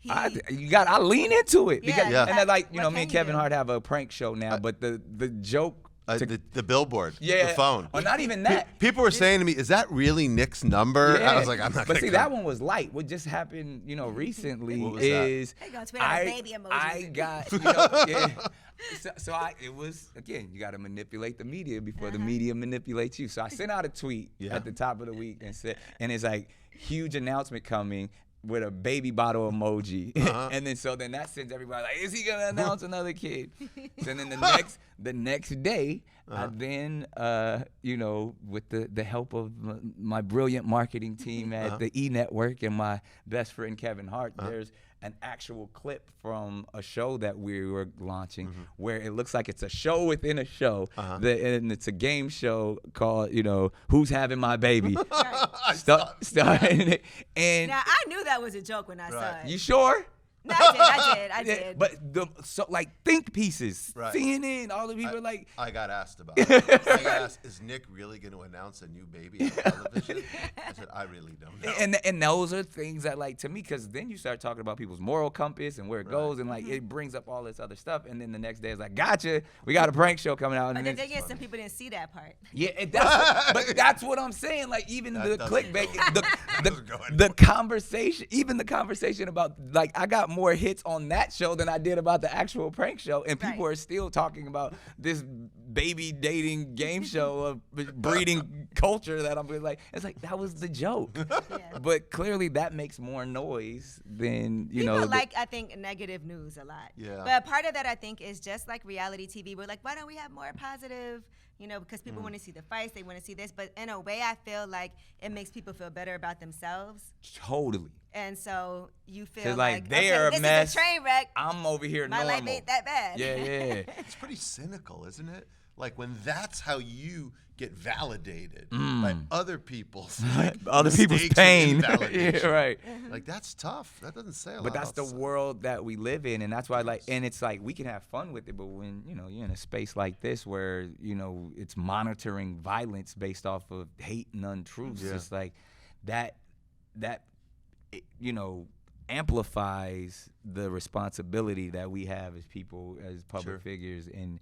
[SPEAKER 1] I lean into it because
[SPEAKER 3] Yeah.
[SPEAKER 1] and then, like,
[SPEAKER 3] What
[SPEAKER 1] me and
[SPEAKER 3] can you
[SPEAKER 1] Kevin
[SPEAKER 3] do?
[SPEAKER 1] Hart have a prank show now, but the joke.
[SPEAKER 2] The billboard,
[SPEAKER 1] Yeah,
[SPEAKER 2] the phone.
[SPEAKER 1] or not even that.
[SPEAKER 2] People were saying to me, "Is that really Nick's number?"
[SPEAKER 1] Yeah.
[SPEAKER 2] I was like, "I'm not."
[SPEAKER 1] But
[SPEAKER 2] gonna
[SPEAKER 1] see,
[SPEAKER 2] come.
[SPEAKER 1] that one was light. What just happened, recently
[SPEAKER 2] What was
[SPEAKER 1] is
[SPEAKER 3] Hey, go Twitter, baby emoji.
[SPEAKER 1] I got, So it was, again, you got to manipulate the media before the media manipulates you. So I sent out a tweet at the top of the week and it's like, huge announcement coming with a baby bottle emoji. And then that sends everybody like, is he going to announce another kid? So then the next day, I then, with the help of my brilliant marketing team at the E! Network and my best friend Kevin Hart, there's an actual clip from a show that we were launching where it looks like it's a show within a show, and it's a game show called, Who's Having My Baby? Starting it. And
[SPEAKER 3] Now, I knew that was a joke when I saw it.
[SPEAKER 1] you sure?
[SPEAKER 3] No, I did.
[SPEAKER 1] Yeah, but think pieces,
[SPEAKER 2] Right.
[SPEAKER 1] CNN, all the people like.
[SPEAKER 2] I got asked about it. I got asked, "Is Nick really going to announce a new baby on television?" I said, "I really don't know."
[SPEAKER 1] And those are things that, like, to me, because then you start talking about people's moral compass and where it goes, and like it brings up all this other stuff. And then the next day it's like, gotcha, we got a prank show coming out.
[SPEAKER 3] But
[SPEAKER 1] And
[SPEAKER 3] the
[SPEAKER 1] then
[SPEAKER 3] thing is, some people didn't see that part.
[SPEAKER 1] yeah, but that's what I'm saying. Like, even the
[SPEAKER 2] doesn't
[SPEAKER 1] clickbait,
[SPEAKER 2] go- doesn't go
[SPEAKER 1] the conversation, even the conversation about, like, I got more hits on that show than I did about the actual prank show, and people are still talking about this baby dating game show of breeding culture that I'm like, it's like, that was the joke. But clearly that makes more noise than,
[SPEAKER 3] People I think, negative news a lot.
[SPEAKER 2] Yeah.
[SPEAKER 3] But part of that, I think, is just like reality TV. We're like, why don't we have more positive, because people want to see the fights, they want to see this. But in a way, I feel like it makes people feel better about themselves.
[SPEAKER 1] Totally.
[SPEAKER 3] And so you feel
[SPEAKER 1] like they are a
[SPEAKER 3] this
[SPEAKER 1] mess.
[SPEAKER 3] is a train wreck.
[SPEAKER 1] I'm over here
[SPEAKER 3] My
[SPEAKER 1] normal.
[SPEAKER 3] life ain't that bad.
[SPEAKER 1] Yeah.
[SPEAKER 2] It's pretty cynical, isn't it? Like, when that's how you get validated by other people's
[SPEAKER 1] Other people's
[SPEAKER 2] mistakes
[SPEAKER 1] pain.
[SPEAKER 2] and invalidation.
[SPEAKER 1] Yeah, right.
[SPEAKER 2] Like, that's tough. That doesn't say a lot.
[SPEAKER 1] But that's the world that we live in, and that's why, and it's like, we can have fun with it, but when you're in a space like this where it's monitoring violence based off of hate and untruths, it's like that amplifies the responsibility that we have as people, as public figures in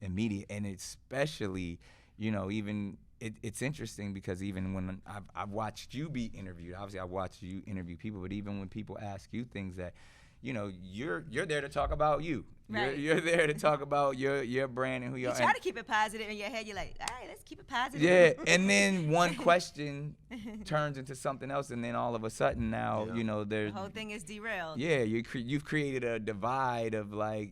[SPEAKER 1] media, and especially even. It's interesting because even when I've watched you be interviewed, obviously I watched you interview people, but even when people ask you things that, you're there to talk about you.
[SPEAKER 3] Right.
[SPEAKER 1] You're there to talk about your brand and who you are.
[SPEAKER 3] You try to keep it positive in your head. You're like, all right, let's keep it positive.
[SPEAKER 1] Yeah, and then one question turns into something else, and then all of a sudden now, there's
[SPEAKER 3] the whole thing is derailed.
[SPEAKER 1] Yeah, you've created a divide of, like,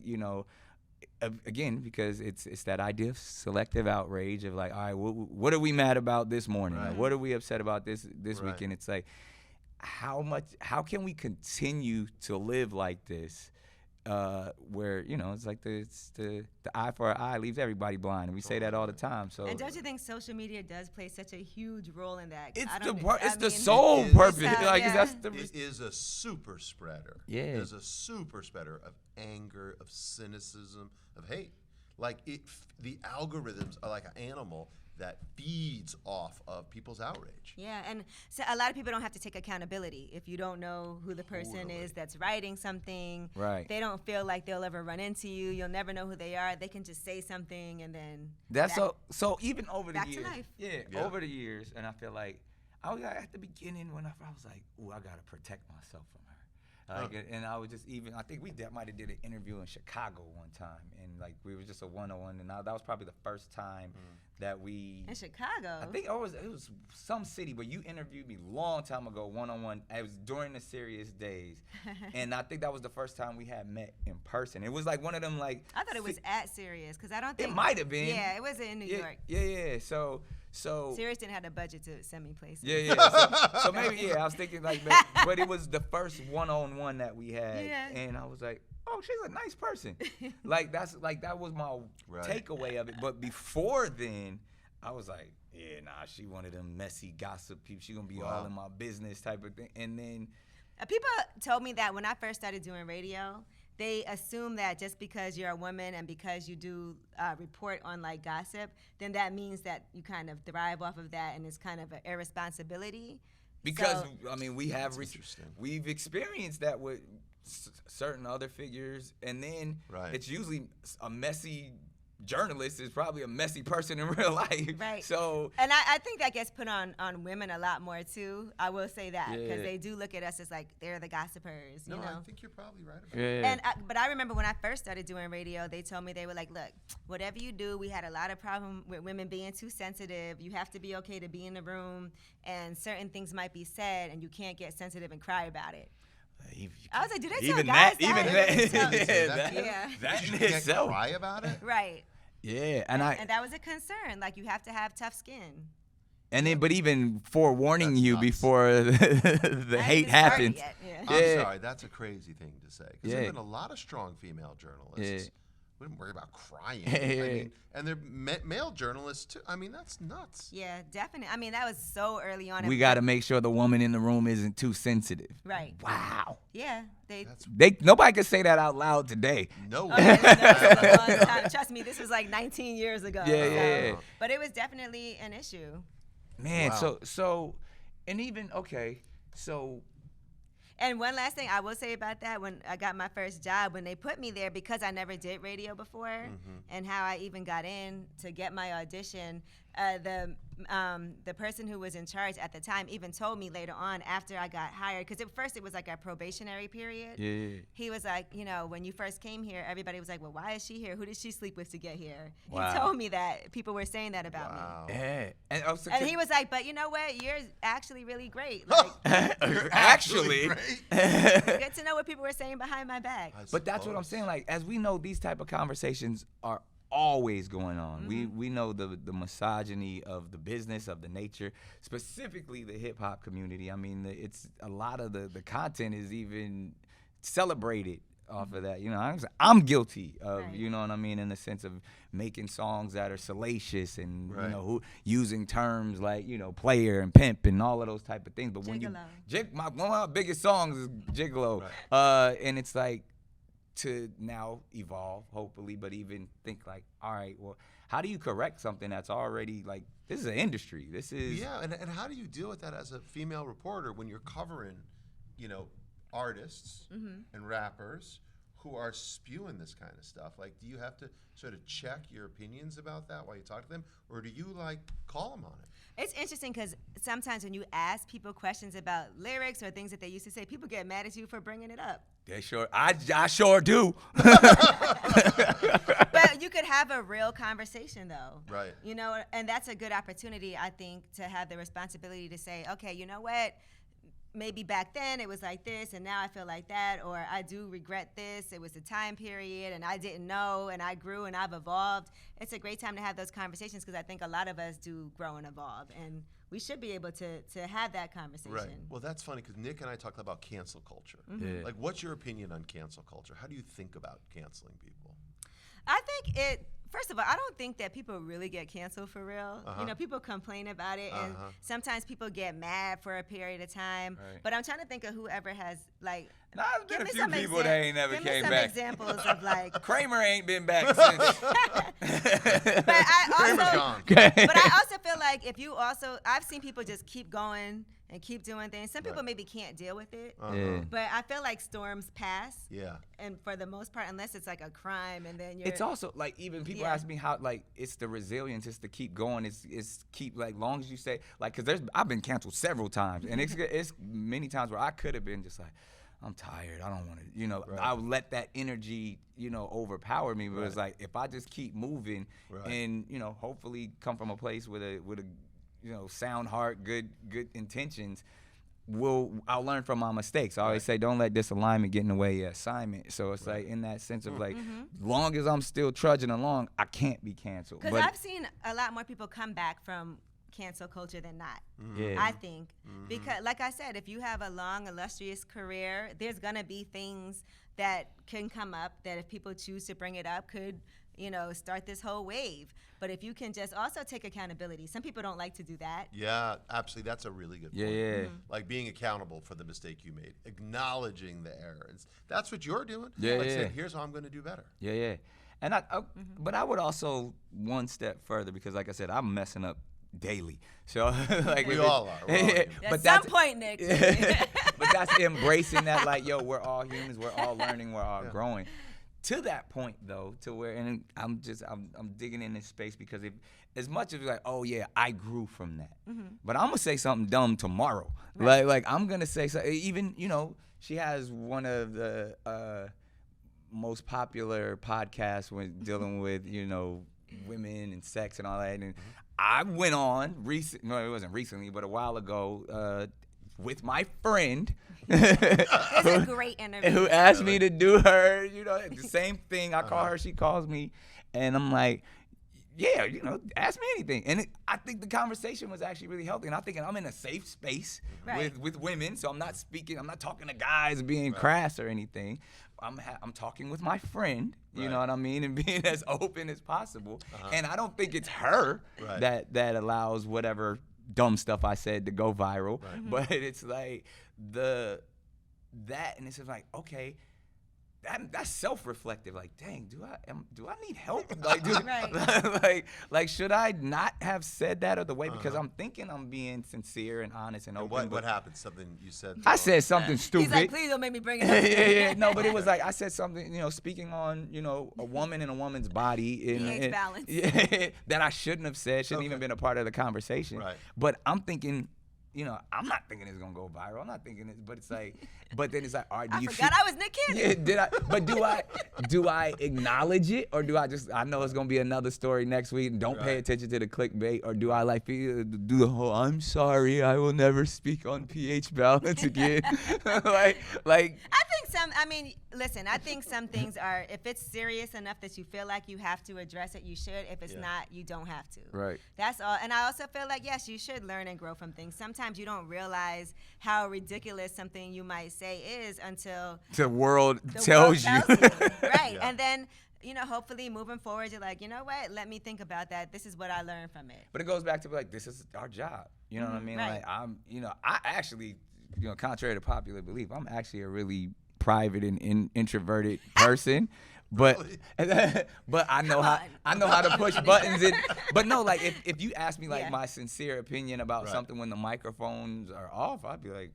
[SPEAKER 1] again, because it's that idea of selective outrage of, like, all right, what are we mad about this morning?
[SPEAKER 2] Right.
[SPEAKER 1] Or what are we upset about this
[SPEAKER 2] Right.
[SPEAKER 1] weekend? It's like, how can we continue to live like this, where it's like the eye for an eye leaves everybody blind, and we say that all the time. So,
[SPEAKER 3] And don't you think social media does play such a huge role in that?
[SPEAKER 1] It's the sole purpose. That's the.
[SPEAKER 2] It is a super spreader.
[SPEAKER 1] Yeah.
[SPEAKER 2] It is a super spreader of anger, of cynicism, of hate. Like, the algorithms are like an animal that feeds off of people's outrage.
[SPEAKER 3] Yeah, and so a lot of people don't have to take accountability. If you don't know who the person is that's writing something,
[SPEAKER 1] Right.
[SPEAKER 3] they don't feel like they'll ever run into you. You'll never know who they are. They can just say something and then
[SPEAKER 1] That's so even over the
[SPEAKER 3] back to
[SPEAKER 1] years.
[SPEAKER 3] life.
[SPEAKER 2] Yeah.
[SPEAKER 1] Over the years, and I feel like I was at the beginning when I was like, "Ooh, I gotta protect myself from her." And I was just I think we might have did an interview in Chicago one time, and like we were just a one-on-one, and that was probably the first time that we.
[SPEAKER 3] In Chicago.
[SPEAKER 1] I think it was some city, but you interviewed me long time ago, one-on-one. It was during the serious days, and I think that was the first time we had met in person. It was like one of them, like.
[SPEAKER 3] I thought it was at Sirius because I don't think
[SPEAKER 1] It might have been.
[SPEAKER 3] Yeah, it was in New York.
[SPEAKER 1] Yeah. So
[SPEAKER 3] Sirius didn't have the budget to send me places.
[SPEAKER 1] Yeah. So maybe, I was thinking like that, but it was the first one-on-one that we had, and I was like, oh, she's a nice person. That was my takeaway of it. But before then, I was like, yeah, nah, she one of them messy gossip people. She gonna be all in my business type of thing. And then
[SPEAKER 3] people told me that when I first started doing radio, they assume that just because you're a woman and because you do report on like gossip, then that means that you kind of thrive off of that and it's kind of an irresponsibility.
[SPEAKER 1] because
[SPEAKER 3] So-
[SPEAKER 1] I mean we've experienced that with certain other figures, and then
[SPEAKER 2] Right.
[SPEAKER 1] it's usually a messy journalist is probably a messy person in real life.
[SPEAKER 3] Right.
[SPEAKER 1] So
[SPEAKER 3] And I think that gets put on women a lot more too. I will say that because
[SPEAKER 1] Yeah.
[SPEAKER 3] they do look at us as like they're the gossipers, you
[SPEAKER 2] No,
[SPEAKER 3] know.
[SPEAKER 2] I think you're probably right about
[SPEAKER 1] yeah.
[SPEAKER 2] that.
[SPEAKER 3] But I remember when I first started doing radio, they told me, they were like, look, whatever you do, we had a lot of problem with women being too sensitive. You have to be okay to be in the room, and certain things might be said, and you can't get sensitive and cry about it. I was like, do they tell
[SPEAKER 1] even
[SPEAKER 3] guys
[SPEAKER 1] that, even
[SPEAKER 3] that?
[SPEAKER 1] that,
[SPEAKER 3] Tell-
[SPEAKER 1] yeah,
[SPEAKER 3] Yeah.
[SPEAKER 1] that
[SPEAKER 2] You
[SPEAKER 1] in
[SPEAKER 2] can't
[SPEAKER 1] itself,
[SPEAKER 2] cry about it.
[SPEAKER 3] Right.
[SPEAKER 1] yeah, and
[SPEAKER 3] that was a concern. Like, you have to have tough skin.
[SPEAKER 1] and then, but even forewarning
[SPEAKER 2] That's
[SPEAKER 1] you
[SPEAKER 2] nuts.
[SPEAKER 1] before the
[SPEAKER 3] I
[SPEAKER 1] hate
[SPEAKER 3] haven't started
[SPEAKER 1] happens.
[SPEAKER 3] yet, yeah.
[SPEAKER 2] I'm
[SPEAKER 1] Yeah.
[SPEAKER 2] sorry, that's a crazy thing to say. Because
[SPEAKER 1] Yeah.
[SPEAKER 2] there have been a lot of strong female journalists.
[SPEAKER 1] Yeah.
[SPEAKER 2] We didn't worry about crying.
[SPEAKER 1] Yeah.
[SPEAKER 2] I mean, and they're male journalists too. I mean, that's nuts.
[SPEAKER 3] Yeah, definitely. I mean, that was so early on.
[SPEAKER 1] We got to make sure the woman in the room isn't too sensitive.
[SPEAKER 3] Right.
[SPEAKER 1] Wow.
[SPEAKER 3] Yeah.
[SPEAKER 2] That's
[SPEAKER 1] Nobody can say that out loud today.
[SPEAKER 2] no
[SPEAKER 3] Oh,
[SPEAKER 2] way.
[SPEAKER 3] yeah, this was a long time. Trust me, this was like 19 years ago.
[SPEAKER 1] Yeah, yeah.
[SPEAKER 3] But it was definitely an issue.
[SPEAKER 1] Man,
[SPEAKER 2] Wow.
[SPEAKER 1] so, and even okay, so
[SPEAKER 3] And one last thing I will say about that, when I got my first job, when they put me there, because I never did radio before,
[SPEAKER 2] Mm-hmm.
[SPEAKER 3] and how I even got in to get my audition, the person who was in charge at the time even told me later on after I got hired, because at first it was like a probationary period.
[SPEAKER 1] yeah.
[SPEAKER 3] He was like, you know, when you first came here, everybody was like, well, why is she here? Who did she sleep with to get here?
[SPEAKER 1] Wow.
[SPEAKER 3] He told me that. People were saying that about me.
[SPEAKER 2] Wow.
[SPEAKER 1] Yeah. And, also,
[SPEAKER 3] And he was like, but you know what? You're actually really great. Like,
[SPEAKER 1] actually,
[SPEAKER 2] great.
[SPEAKER 3] get to know what people were saying behind my back.
[SPEAKER 2] I
[SPEAKER 1] but that's what I'm
[SPEAKER 2] suppose.
[SPEAKER 1] saying. Like, as we know, these type of conversations are always going on. We know the misogyny of the business, of the nature, specifically the hip hop community. I mean, it's a lot of the content is even celebrated off of that. You know, I'm guilty of,
[SPEAKER 3] Right.
[SPEAKER 1] you know what I mean, in the sense of making songs that are salacious and
[SPEAKER 2] Right.
[SPEAKER 1] you know using terms like, you know, player and pimp and all of those type of things. But when
[SPEAKER 3] Gigolo.
[SPEAKER 1] one of my biggest songs is Gigolo,
[SPEAKER 2] Right.
[SPEAKER 1] and it's like, to now evolve, hopefully, but even think like, all right, well, how do you correct something that's already like, this is an industry. This is
[SPEAKER 2] Yeah, and how do you deal with that as a female reporter when you're covering, you know, artists and rappers who are spewing this kind of stuff? Like, do you have to sort of check your opinions about that while you talk to them, or do you like call them on it?
[SPEAKER 3] It's interesting because sometimes when you ask people questions about lyrics or things that they used to say, people get mad at you for bringing it up.
[SPEAKER 1] they sure. I sure do.
[SPEAKER 3] But you could have a real conversation, though.
[SPEAKER 2] Right.
[SPEAKER 3] You know, and that's a good opportunity, I think, to have the responsibility to say, okay, you know what? Maybe back then it was like this, and now I feel like that, or I do regret this. It was a time period, and I didn't know, and I grew, and I've evolved. It's a great time to have those conversations because I think a lot of us do grow and evolve, and we should be able to have that conversation.
[SPEAKER 2] Right. Well, that's funny because Nick and I talked about cancel culture.
[SPEAKER 1] Yeah.
[SPEAKER 2] Like, what's your opinion on cancel culture? How do you think about canceling people?
[SPEAKER 3] I think first of all, I don't think that people really get canceled for real. You know, people complain about it, and sometimes people get mad for a period of time.
[SPEAKER 1] Right.
[SPEAKER 3] But I'm trying to think of whoever has, like,
[SPEAKER 1] Nah, there's been
[SPEAKER 3] give
[SPEAKER 1] a
[SPEAKER 3] me
[SPEAKER 1] few
[SPEAKER 3] some
[SPEAKER 1] people that ain't never
[SPEAKER 3] give me
[SPEAKER 1] came
[SPEAKER 3] some
[SPEAKER 1] back.
[SPEAKER 3] examples of, like,
[SPEAKER 1] Kramer ain't been back since.
[SPEAKER 3] but I
[SPEAKER 2] Kramer's
[SPEAKER 3] also,
[SPEAKER 2] gone.
[SPEAKER 3] but I also feel like if you also, I've seen people just keep going and keep doing things. Some people
[SPEAKER 2] Right.
[SPEAKER 3] maybe can't deal with it,
[SPEAKER 1] Yeah.
[SPEAKER 3] but I feel like storms pass.
[SPEAKER 2] Yeah.
[SPEAKER 3] And for the most part, unless it's like a crime, and then you're.
[SPEAKER 1] It's also like, even people
[SPEAKER 3] Yeah.
[SPEAKER 1] ask me how, like, it's the resilience, it's to keep going, it's keep, like, long as you say, like, because I've been canceled several times, and it's many times where I could have been just like, I'm tired, I don't want to, you know,
[SPEAKER 2] Right.
[SPEAKER 1] I would let that energy, you know, overpower me. But it's
[SPEAKER 2] Right.
[SPEAKER 1] like, if I just keep moving
[SPEAKER 2] Right.
[SPEAKER 1] and, you know, hopefully come from a place with a you know, sound heart, good intentions, I'll learn from my mistakes. I always say, don't let disalignment get in the way of your assignment. So it's like, in that sense of like, long as I'm still trudging along, I can't be canceled.
[SPEAKER 3] Because
[SPEAKER 1] But
[SPEAKER 3] I've seen a lot more people come back from cancel culture than not.
[SPEAKER 1] yeah,
[SPEAKER 3] I think. Because, like I said, if you have a long, illustrious career, there's going to be things that can come up that if people choose to bring it up could, you know, start this whole wave. But if you can just also take accountability. Some people don't like to do that.
[SPEAKER 2] Yeah, absolutely. That's a really good
[SPEAKER 1] yeah,
[SPEAKER 2] point.
[SPEAKER 1] yeah.
[SPEAKER 2] Like being accountable for the mistake you made, acknowledging the errors. That's what you're doing.
[SPEAKER 1] Yeah,
[SPEAKER 2] like
[SPEAKER 1] yeah.
[SPEAKER 2] saying, here's how I'm going to do better.
[SPEAKER 1] Yeah. And but I would also one step further, because like I said, I'm messing up daily. So like
[SPEAKER 2] We all are. We're all human.
[SPEAKER 3] At some point, Nick.
[SPEAKER 1] But that's embracing that, like, yo, we're all humans, we're all learning, we're all growing. To that point, though, to where, and I'm digging in this space because if, as much as like, oh yeah, I grew from that, but I'm gonna say something dumb tomorrow. Right. Like I'm gonna say something. Even she has one of the most popular podcasts when dealing with women and sex and all that. And I went on it wasn't recently, but a while ago. With my friend,
[SPEAKER 3] it's a great interview.
[SPEAKER 1] Who asked me to do her, the same thing. I call her, she calls me, and I'm like, yeah, ask me anything. And I think the conversation was actually really healthy. And I think I'm in a safe space with women, so I'm not talking to guys being crass or anything. I'm talking with my friend, you know what I mean, and being as open as possible. And I don't think it's her that allows whatever dumb stuff I said to go viral, but it's like and it's just like, okay, that's self-reflective. Like, dang, do I need help? Like, like, should I not have said that other way? Because I'm thinking I'm being sincere and honest and open.
[SPEAKER 2] What happened? Something you said?
[SPEAKER 1] I said something stupid.
[SPEAKER 3] He's like, please don't make me bring it up.
[SPEAKER 1] Yeah. No, but it was like I said something, speaking on, a woman and a woman's body, and
[SPEAKER 3] balance.
[SPEAKER 1] That I shouldn't have said, shouldn't even been a part of the conversation. Right. But I'm thinking. I'm not thinking it's gonna go viral. I'm not thinking it, but it's like, but then it's like, all right, do
[SPEAKER 3] I
[SPEAKER 1] you
[SPEAKER 3] forgot I was Nick Cannon.
[SPEAKER 1] Yeah, did I? But do I acknowledge it, or do I know it's gonna be another story next week and don't pay attention to the clickbait, or do I do the whole I'm sorry, I will never speak on pH balance again? like.
[SPEAKER 3] I think some things are, if it's serious enough that you feel like you have to address it, you should. If it's not, you don't have to.
[SPEAKER 1] Right.
[SPEAKER 3] That's all. And I also feel like, yes, you should learn and grow from things. Sometimes you don't realize how ridiculous something you might say is until
[SPEAKER 1] the world tells you.
[SPEAKER 3] Right. And then, hopefully moving forward, you're like, you know what? Let me think about that. This is what I learned from it.
[SPEAKER 1] But it goes back to like, this is our job. You know what I mean?
[SPEAKER 3] Right.
[SPEAKER 1] Like I actually, contrary to popular belief, I'm actually a really private and introverted person, but I know how to push buttons. But no, like if you ask me like my sincere opinion about something when the microphones are off, I'd be like,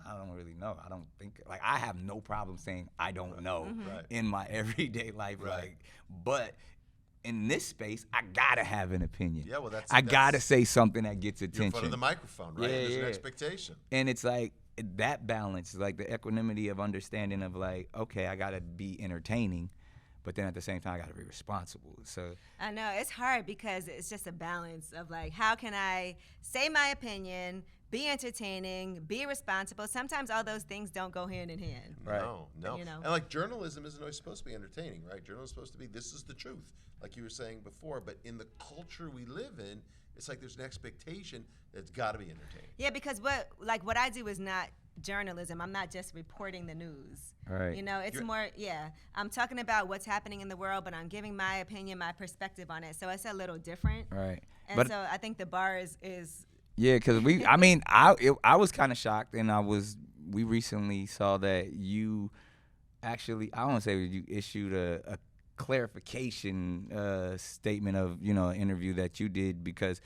[SPEAKER 1] I don't really know. I don't think like I have no problem saying I don't know in my everyday life. Like, but in this space, I gotta have an opinion.
[SPEAKER 2] Yeah, well,
[SPEAKER 1] I gotta say something that gets attention.
[SPEAKER 2] You're in front of the microphone, right? There's an expectation,
[SPEAKER 1] and it's like. That balance, like the equanimity of understanding of like, okay, I gotta be entertaining, but then at the same time I gotta be responsible. So
[SPEAKER 3] I know it's hard because it's just a balance of like, how can I say my opinion, be entertaining, be responsible? Sometimes all those things don't go hand in hand.
[SPEAKER 1] Right.
[SPEAKER 2] No. And like journalism isn't always supposed to be entertaining, right? Journalism is supposed to be, this is the truth, like you were saying before. But in the culture we live in, it's like there's an expectation that it's got to be entertaining.
[SPEAKER 3] Yeah, because what I do is not journalism. I'm not just reporting the news.
[SPEAKER 1] Right.
[SPEAKER 3] It's more, I'm talking about what's happening in the world, but I'm giving my opinion, my perspective on it. So it's a little different.
[SPEAKER 1] Right.
[SPEAKER 3] And so I think the bar is
[SPEAKER 1] yeah, because I was kind of shocked, and we recently saw that you actually, I don't want to say you issued a clarification statement of an interview that you did, because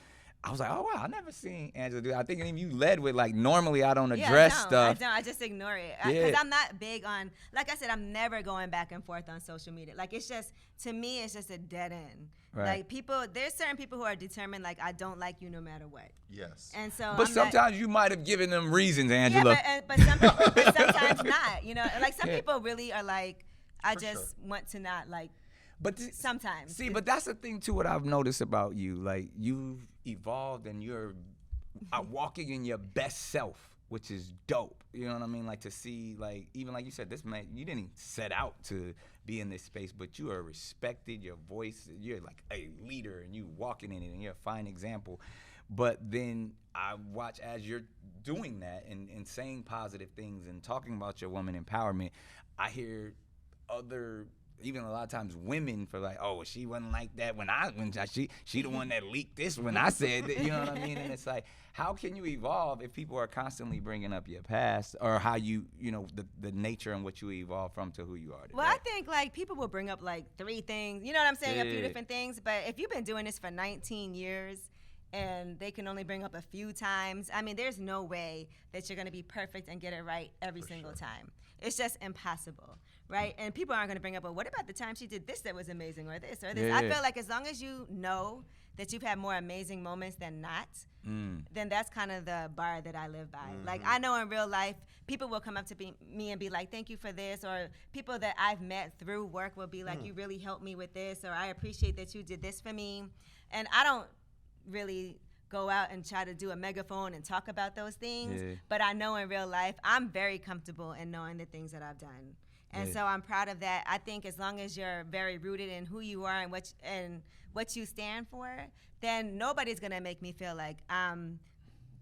[SPEAKER 1] I was like, oh wow, I never seen Angela do that. I think even you led with like, normally I don't address stuff.
[SPEAKER 3] I just ignore it because I'm not big on, like I said, I'm never going back and forth on social media. Like it's just, to me, it's just a dead end. Right. Like there's certain people who are determined, like I don't like you no matter what.
[SPEAKER 2] Yes.
[SPEAKER 3] And so,
[SPEAKER 1] but sometimes you might have given them reasons, Angela.
[SPEAKER 3] Yeah, but sometimes not. Like some people really are like, I just want to not like. But sometimes.
[SPEAKER 1] See, but that's the thing too. What I've noticed about you, like you've evolved and you're walking in your best self, which is dope. You know what I mean? Like to see, like even like you said, this man, you didn't set out to be in this space, but you are respected. Your voice, you're like a leader, and you walking in it, and you're a fine example. But then I watch as you're doing that and saying positive things and talking about your woman empowerment. I hear other. Even a lot of times women for like, oh, she wasn't like that when she the one that leaked this when I said that, you know what I mean? And it's like, how can you evolve if people are constantly bringing up your past, or how the nature in which you evolve from to who you are today?
[SPEAKER 3] Well, I think like people will bring up like 3 things, you know what I'm saying, a few different things, but if you've been doing this for 19 years, and they can only bring up a few times. I mean, there's no way that you're going to be perfect and get it right every single time. It's just impossible, right? And people aren't going to bring up, well, what about the time she did this that was amazing, or this, or this?
[SPEAKER 1] Yeah.
[SPEAKER 3] I feel like as long as you know that you've had more amazing moments than not, then that's kind of the bar that I live by. Like, I know in real life, people will come up to me and be like, thank you for this, or people that I've met through work will be like, you really helped me with this, or I appreciate that you did this for me. And I don't really go out and try to do a megaphone and talk about those things, but I know in real life, I'm very comfortable in knowing the things that I've done. And so I'm proud of that. I think as long as you're very rooted in who you are and what you stand for, then nobody's gonna make me feel like I'm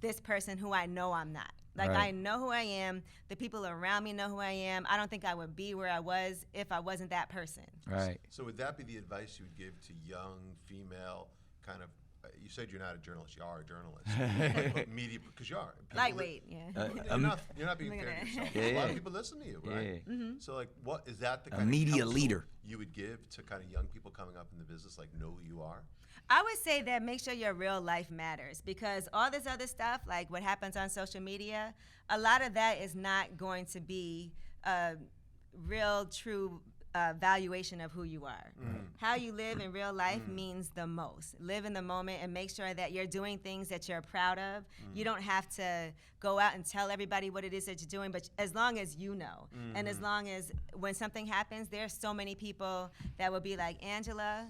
[SPEAKER 3] this person who I know I'm not. Like, I know who I am. The people around me know who I am. I don't think I would be where I was if I wasn't that person.
[SPEAKER 1] Right.
[SPEAKER 2] So would that be the advice you would give to young female kind of? You said you're not a journalist. You are a journalist. But media, because you are. People
[SPEAKER 3] Lightweight,
[SPEAKER 2] you're not being fair to yourself. A lot of people listen to you, right? So, like, what is that the kind of
[SPEAKER 1] media
[SPEAKER 2] counsel
[SPEAKER 1] leader
[SPEAKER 2] you would give to kind of young people coming up in the business, like, know who you are?
[SPEAKER 3] I would say that make sure your real life matters, because all this other stuff, like what happens on social media, a lot of that is not going to be a real, true valuation of who you are. How you live in real life means the most. Live in the moment and make sure that you're doing things that you're proud of. You don't have to go out and tell everybody what it is that you're doing, but as long as you know, and as long as when something happens, there's so many people that will be like, Angela,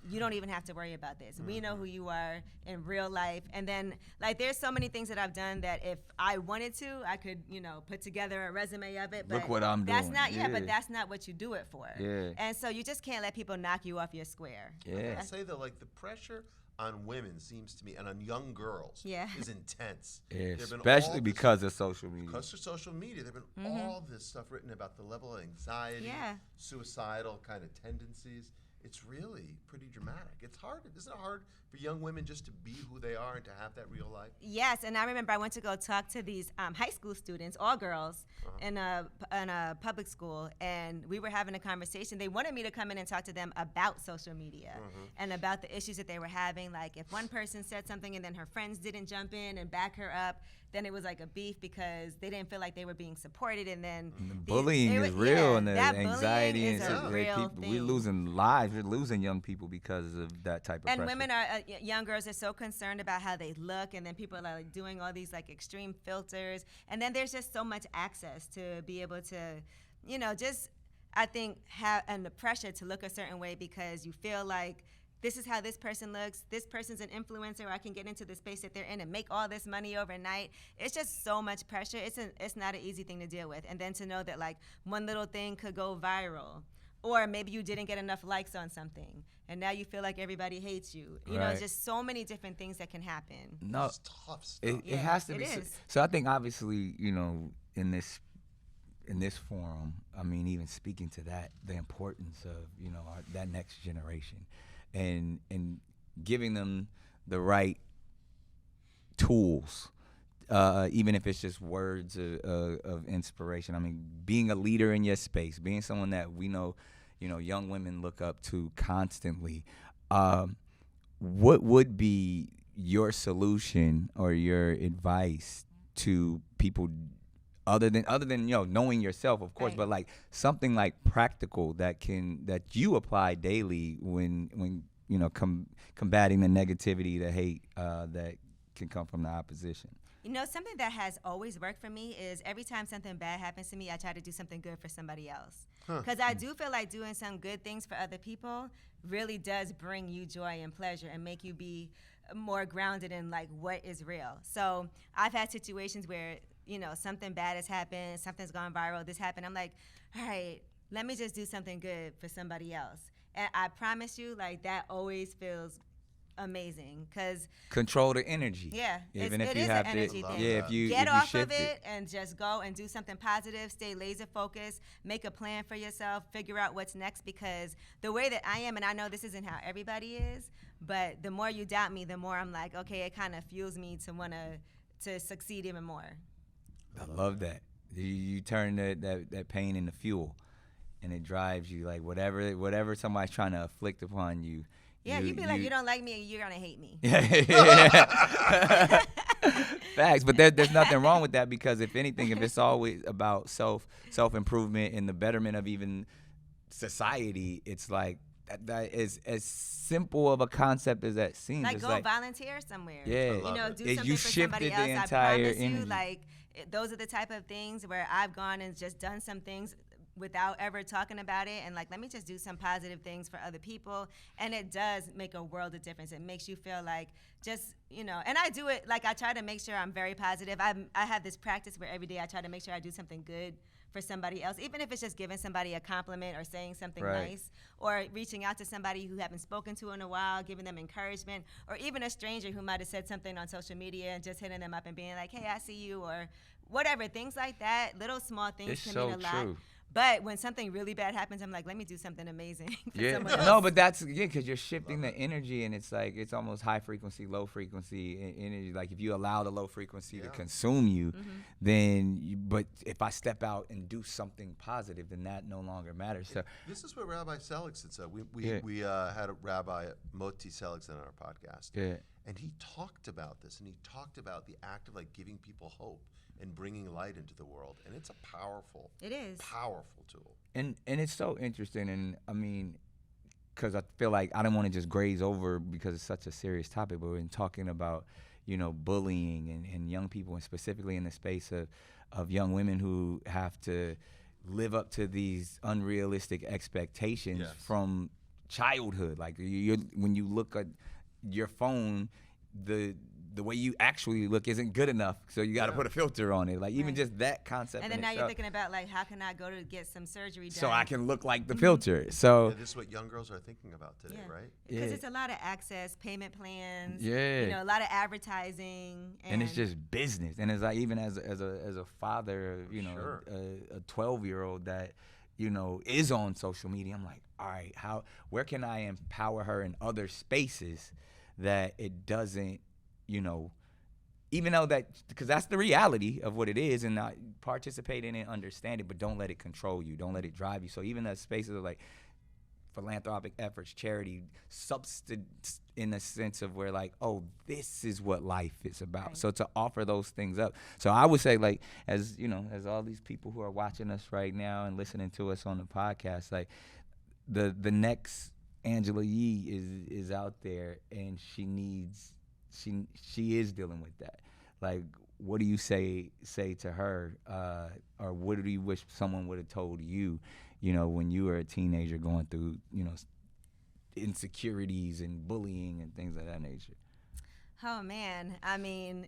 [SPEAKER 3] you don't even have to worry about this. We know who you are in real life. And then, like, there's so many things that I've done that if I wanted to, I could, put together a resume of it. But
[SPEAKER 1] Look what I'm
[SPEAKER 3] that's
[SPEAKER 1] doing.
[SPEAKER 3] not, but that's not what you do it for.
[SPEAKER 1] Yeah.
[SPEAKER 3] And so you just can't let people knock you off your square.
[SPEAKER 1] Yeah.
[SPEAKER 2] I say though, like, the pressure on women seems to me, and on young girls, is intense.
[SPEAKER 1] Yeah,
[SPEAKER 2] There've been
[SPEAKER 1] especially
[SPEAKER 2] all
[SPEAKER 1] because of social media.
[SPEAKER 2] Because of social media, there've been all this stuff written about the level of anxiety, suicidal kind of tendencies. It's really pretty dramatic. It's hard. Isn't it hard for young women just to be who they are and to have that real life?
[SPEAKER 3] Yes, and I remember I went to go talk to these high school students, all girls, in a public school, and we were having a conversation. They wanted me to come in and talk to them about social media and about the issues that they were having. Like, if one person said something and then her friends didn't jump in and back her up, then it was like a beef because they didn't feel like they were being supported. And then
[SPEAKER 1] bullying is real, and the
[SPEAKER 3] that
[SPEAKER 1] anxiety
[SPEAKER 3] is
[SPEAKER 1] and
[SPEAKER 3] a real
[SPEAKER 1] people,
[SPEAKER 3] thing.
[SPEAKER 1] we're losing lives. We're losing young people because of that type of pressure.
[SPEAKER 3] And women are young girls are so concerned about how they look, and then people are like doing all these like extreme filters, and then there's just so much access to be able to, just I think have and the pressure to look a certain way because you feel like this is how this person looks. This person's an influencer. I can get into the space that they're in and make all this money overnight. It's just so much pressure. It's not an easy thing to deal with. And then to know that like one little thing could go viral, or maybe you didn't get enough likes on something, and now you feel like everybody hates you. You know, just so many different things that can happen.
[SPEAKER 1] No,
[SPEAKER 2] It's tough stuff.
[SPEAKER 1] it has to
[SPEAKER 3] it
[SPEAKER 1] be.
[SPEAKER 3] is.
[SPEAKER 1] So I think obviously, in this forum, I mean, even speaking to that, the importance of that next generation, and giving them the right tools, even if it's just words of inspiration. I mean, being a leader in your space, being someone that we know, young women look up to constantly. What would be your solution or your advice to people other than knowing yourself, of course, but like something like practical that you apply daily when combating the negativity, the hate that can come from the opposition?
[SPEAKER 3] Something that has always worked for me is every time something bad happens to me, I try to do something good for somebody else. Because I do feel like doing some good things for other people really does bring you joy and pleasure and make you be more grounded in like what is real. So I've had situations where something bad has happened, something's gone viral, this happened. I'm like, all right, let me just do something good for somebody else. And I promise you, like, that always feels amazing because
[SPEAKER 1] control the energy.
[SPEAKER 3] Yeah,
[SPEAKER 1] even if
[SPEAKER 3] it
[SPEAKER 1] you
[SPEAKER 3] is
[SPEAKER 1] have
[SPEAKER 3] an
[SPEAKER 1] to.
[SPEAKER 3] energy thing.
[SPEAKER 1] Yeah, if you
[SPEAKER 3] get
[SPEAKER 1] if you
[SPEAKER 3] off
[SPEAKER 1] shift
[SPEAKER 3] of it and just go and do something positive. Stay laser focused. Make a plan for yourself. Figure out what's next, because the way that I am, and I know this isn't how everybody is, but the more you doubt me, the more I'm like, okay, it kind of fuels me to want to succeed even more.
[SPEAKER 1] I love that. You turn that pain into fuel, and it drives you. Like whatever somebody's trying to afflict upon you,
[SPEAKER 3] Yeah, you'd be like, you don't like me, you're gonna hate me.
[SPEAKER 1] Facts, but there's nothing wrong with that, because if anything, if it's always about self-improvement and the betterment of even society, it's like that is as simple of a concept as that seems.
[SPEAKER 3] Like,
[SPEAKER 1] it's
[SPEAKER 3] go volunteer somewhere.
[SPEAKER 1] Yeah,
[SPEAKER 3] you know, do
[SPEAKER 1] you
[SPEAKER 3] something for somebody
[SPEAKER 1] shifted the
[SPEAKER 3] else.
[SPEAKER 1] entire
[SPEAKER 3] I promise you,
[SPEAKER 1] energy.
[SPEAKER 3] like, those are the type of things where I've gone and just done some things without ever talking about it, and like, let me just do some positive things for other people, and it does make a world of difference. It makes you feel like, just, you know, and I do it, like, I try to make sure I'm very positive. I have this practice where every day I try to make sure I do something good for somebody else, even if it's just giving somebody a compliment or saying something nice, or reaching out to somebody who haven't spoken to in a while, giving them encouragement, or even a stranger who might have said something on social media and just hitting them up and being like, hey, I see you, or whatever. Things like that, little small things can mean a lot. True. But when something really bad happens, I'm like, let me do something amazing for someone else.
[SPEAKER 1] No, but that's, because you're shifting the energy, and it's like, it's almost high frequency, low frequency energy. Like, if you allow the low frequency to consume you, then, but if I step out and do something positive, then that no longer matters. So
[SPEAKER 2] this is what Rabbi Seligson said. We had a Rabbi Moti Seligson on our podcast, and he talked about this, and he talked about the act of like giving people hope and bringing light into the world, and it's a powerful tool. And
[SPEAKER 1] it's so interesting, and I mean, because I feel like I don't want to just graze over because it's such a serious topic, but we're talking about, you know, bullying and young people, and specifically in the space of young women who have to live up to these unrealistic expectations from childhood. Like, when you look at your phone, the way you actually look isn't good enough, so you got to put a filter on it. Like, even just that concept.
[SPEAKER 3] And then now you're thinking about, like, how can I go to get some surgery done
[SPEAKER 1] so I can look like the filter? So
[SPEAKER 2] this is what young girls are thinking about today, right?
[SPEAKER 3] Because it's a lot of access, payment plans.
[SPEAKER 1] Yeah.
[SPEAKER 3] You know, a lot of advertising.
[SPEAKER 1] And it's just business. And it's like, even as a father, you know, a 12-year-old that, you know, is on social media, I'm like, all right, where can I empower her in other spaces that it doesn't, you know, even though that, because that's the reality of what it is, and not participate in it, understand it, but don't let it control you, don't let it drive you. So even the spaces of like philanthropic efforts, charity, substance, in the sense of where like, oh, this is what life is about. Right. So to offer those things up. So I would say, like, as you know, as all these people who are watching us right now and listening to us on the podcast, like the next Angela Yee is out there, and she is dealing with that. Like, what do you say to her, or what do you wish someone would have told you, you know, when you were a teenager going through, you know, insecurities and bullying and things of that nature?
[SPEAKER 3] Oh man, I mean,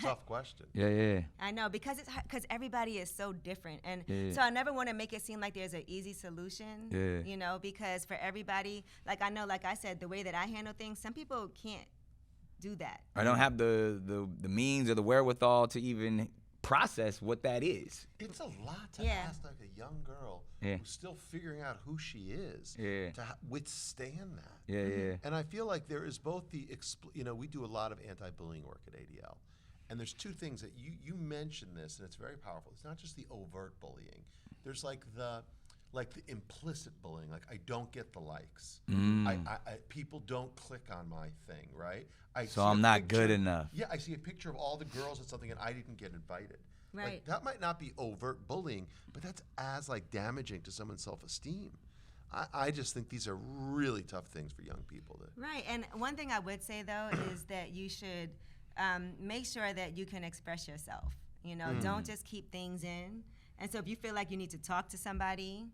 [SPEAKER 2] tough question.
[SPEAKER 1] Yeah.
[SPEAKER 3] I know, because everybody is so different, and so I never want to make it seem like there's an easy solution.
[SPEAKER 1] Yeah.
[SPEAKER 3] You know, because for everybody, like, I know, like I said, the way that I handle things, some people can't do that.
[SPEAKER 1] I don't have the means or the wherewithal to even process what that is.
[SPEAKER 2] It's a lot to ask, like, a young girl who's still figuring out who she is to withstand that.
[SPEAKER 1] Yeah.
[SPEAKER 2] And I feel like there is both you know, we do a lot of anti-bullying work at ADL, and there's two things that you mentioned this, and it's very powerful. It's not just the overt bullying. There's like the implicit bullying, like, I don't get the likes. People don't click on my thing, right?
[SPEAKER 1] So I'm not good enough.
[SPEAKER 2] Yeah, I see a picture of all the girls at something and I didn't get invited.
[SPEAKER 3] Right.
[SPEAKER 2] Like, that might not be overt bullying, but that's as like damaging to someone's self-esteem. I just think these are really tough things for young people to.
[SPEAKER 3] Right, and one thing I would say though is that you should make sure that you can express yourself. You know, don't just keep things in. And so if you feel like you need to talk to somebody,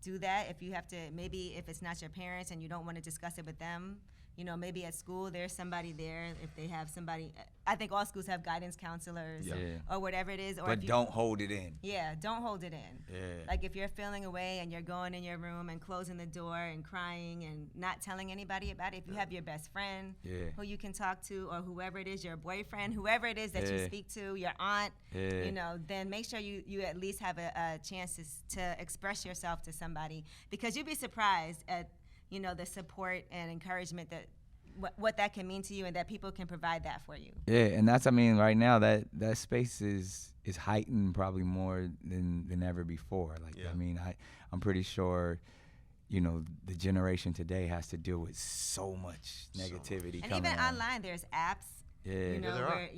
[SPEAKER 3] do that. If you have to, maybe if it's not your parents and you don't want to discuss it with them, you know, maybe at school there's somebody there. If they have somebody, I think all schools have guidance counselors or whatever it is. Or
[SPEAKER 1] but don't hold it in.
[SPEAKER 3] Yeah, don't hold it in.
[SPEAKER 1] Yeah.
[SPEAKER 3] Like, if you're feeling away and you're going in your room and closing the door and crying and not telling anybody about it, if you have your best friend who you can talk to, or whoever it is, your boyfriend, whoever it is that you speak to, your aunt, you know, then make sure you at least have a chance to express yourself to somebody, because you'd be surprised at, you know, the support and encouragement that what that can mean to you, and that people can provide that for you.
[SPEAKER 1] Yeah, and that's, I mean, right now that space is heightened probably more than ever before. Like, I mean, I'm pretty sure you know, the generation today has to deal with so much negativity
[SPEAKER 3] And
[SPEAKER 1] coming
[SPEAKER 3] even
[SPEAKER 1] out.
[SPEAKER 3] online, there's apps.
[SPEAKER 1] Yeah.
[SPEAKER 3] You know,
[SPEAKER 2] there are.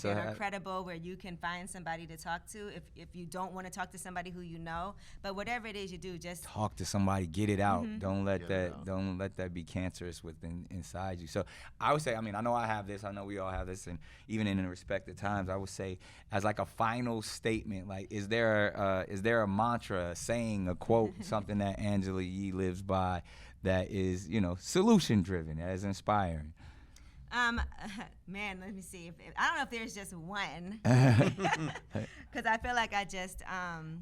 [SPEAKER 3] that are credible, where you can find somebody to talk to if you don't want to talk to somebody who you know. But whatever it is you do, just
[SPEAKER 1] Talk to somebody, get it out. Don't let
[SPEAKER 2] Get it
[SPEAKER 1] that
[SPEAKER 2] out.
[SPEAKER 1] don't let that be cancerous within inside you. So I would say, I mean, I know I have this, I know we all have this, and even in the respective times, I would say as like a final statement, like is there a mantra, a saying, a quote, something that Angela Yee lives by that is, you know, solution driven, as inspiring?
[SPEAKER 3] Man, let me see. I don't know if there's just one, because I feel like I just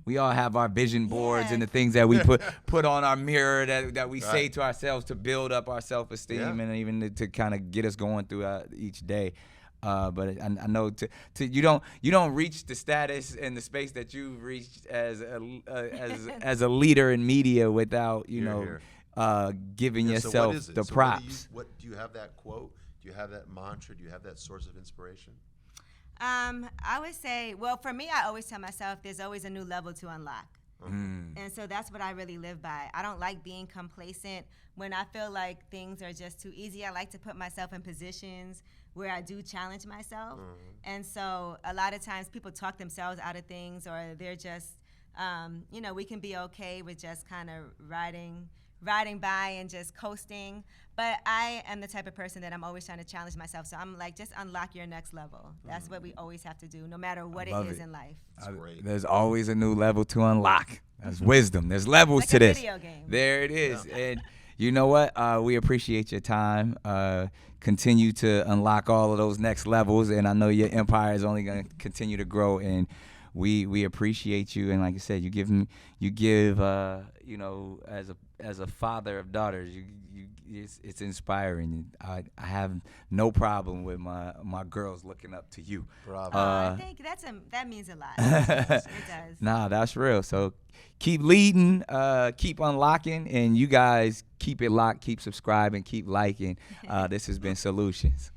[SPEAKER 1] We all have our vision boards
[SPEAKER 3] Yeah.
[SPEAKER 1] and the things that we put on our mirror that we say to ourselves to build up our self-esteem and even to kind of get us going throughout each day. But I know you don't reach the status and the space that you've reached as a leader in media without giving
[SPEAKER 2] So
[SPEAKER 1] yourself
[SPEAKER 2] what is it?
[SPEAKER 1] the
[SPEAKER 2] So
[SPEAKER 1] props.
[SPEAKER 2] What do you have that quote? Do you have that mantra? Do you have that source of inspiration?
[SPEAKER 3] I would say, well, for me, I always tell myself there's always a new level to unlock. And so that's what I really live by. I don't like being complacent when I feel like things are just too easy. I like to put myself in positions where I do challenge myself. And so a lot of times people talk themselves out of things, or they're just, we can be okay with just kind of riding by and just coasting. But I am the type of person that I'm always trying to challenge myself. So I'm like, just unlock your next level. That's what we always have to do, no matter what it is in life.
[SPEAKER 2] That's great.
[SPEAKER 1] There's always a new level to unlock. That's wisdom. There's levels
[SPEAKER 3] Like
[SPEAKER 1] to
[SPEAKER 3] a
[SPEAKER 1] this.
[SPEAKER 3] video game.
[SPEAKER 1] There it is. And you know what? We appreciate your time. Continue to unlock all of those next levels. And I know your empire is only going to continue to grow. And we appreciate you. And like I said, you give as a father of daughters, it's inspiring. I have no problem with my girls looking up to you.
[SPEAKER 2] Bravo.
[SPEAKER 3] I think that means a lot. It does.
[SPEAKER 1] Nah, that's real. So keep leading, keep unlocking, and you guys keep it locked, keep subscribing, keep liking. This has been Solutions.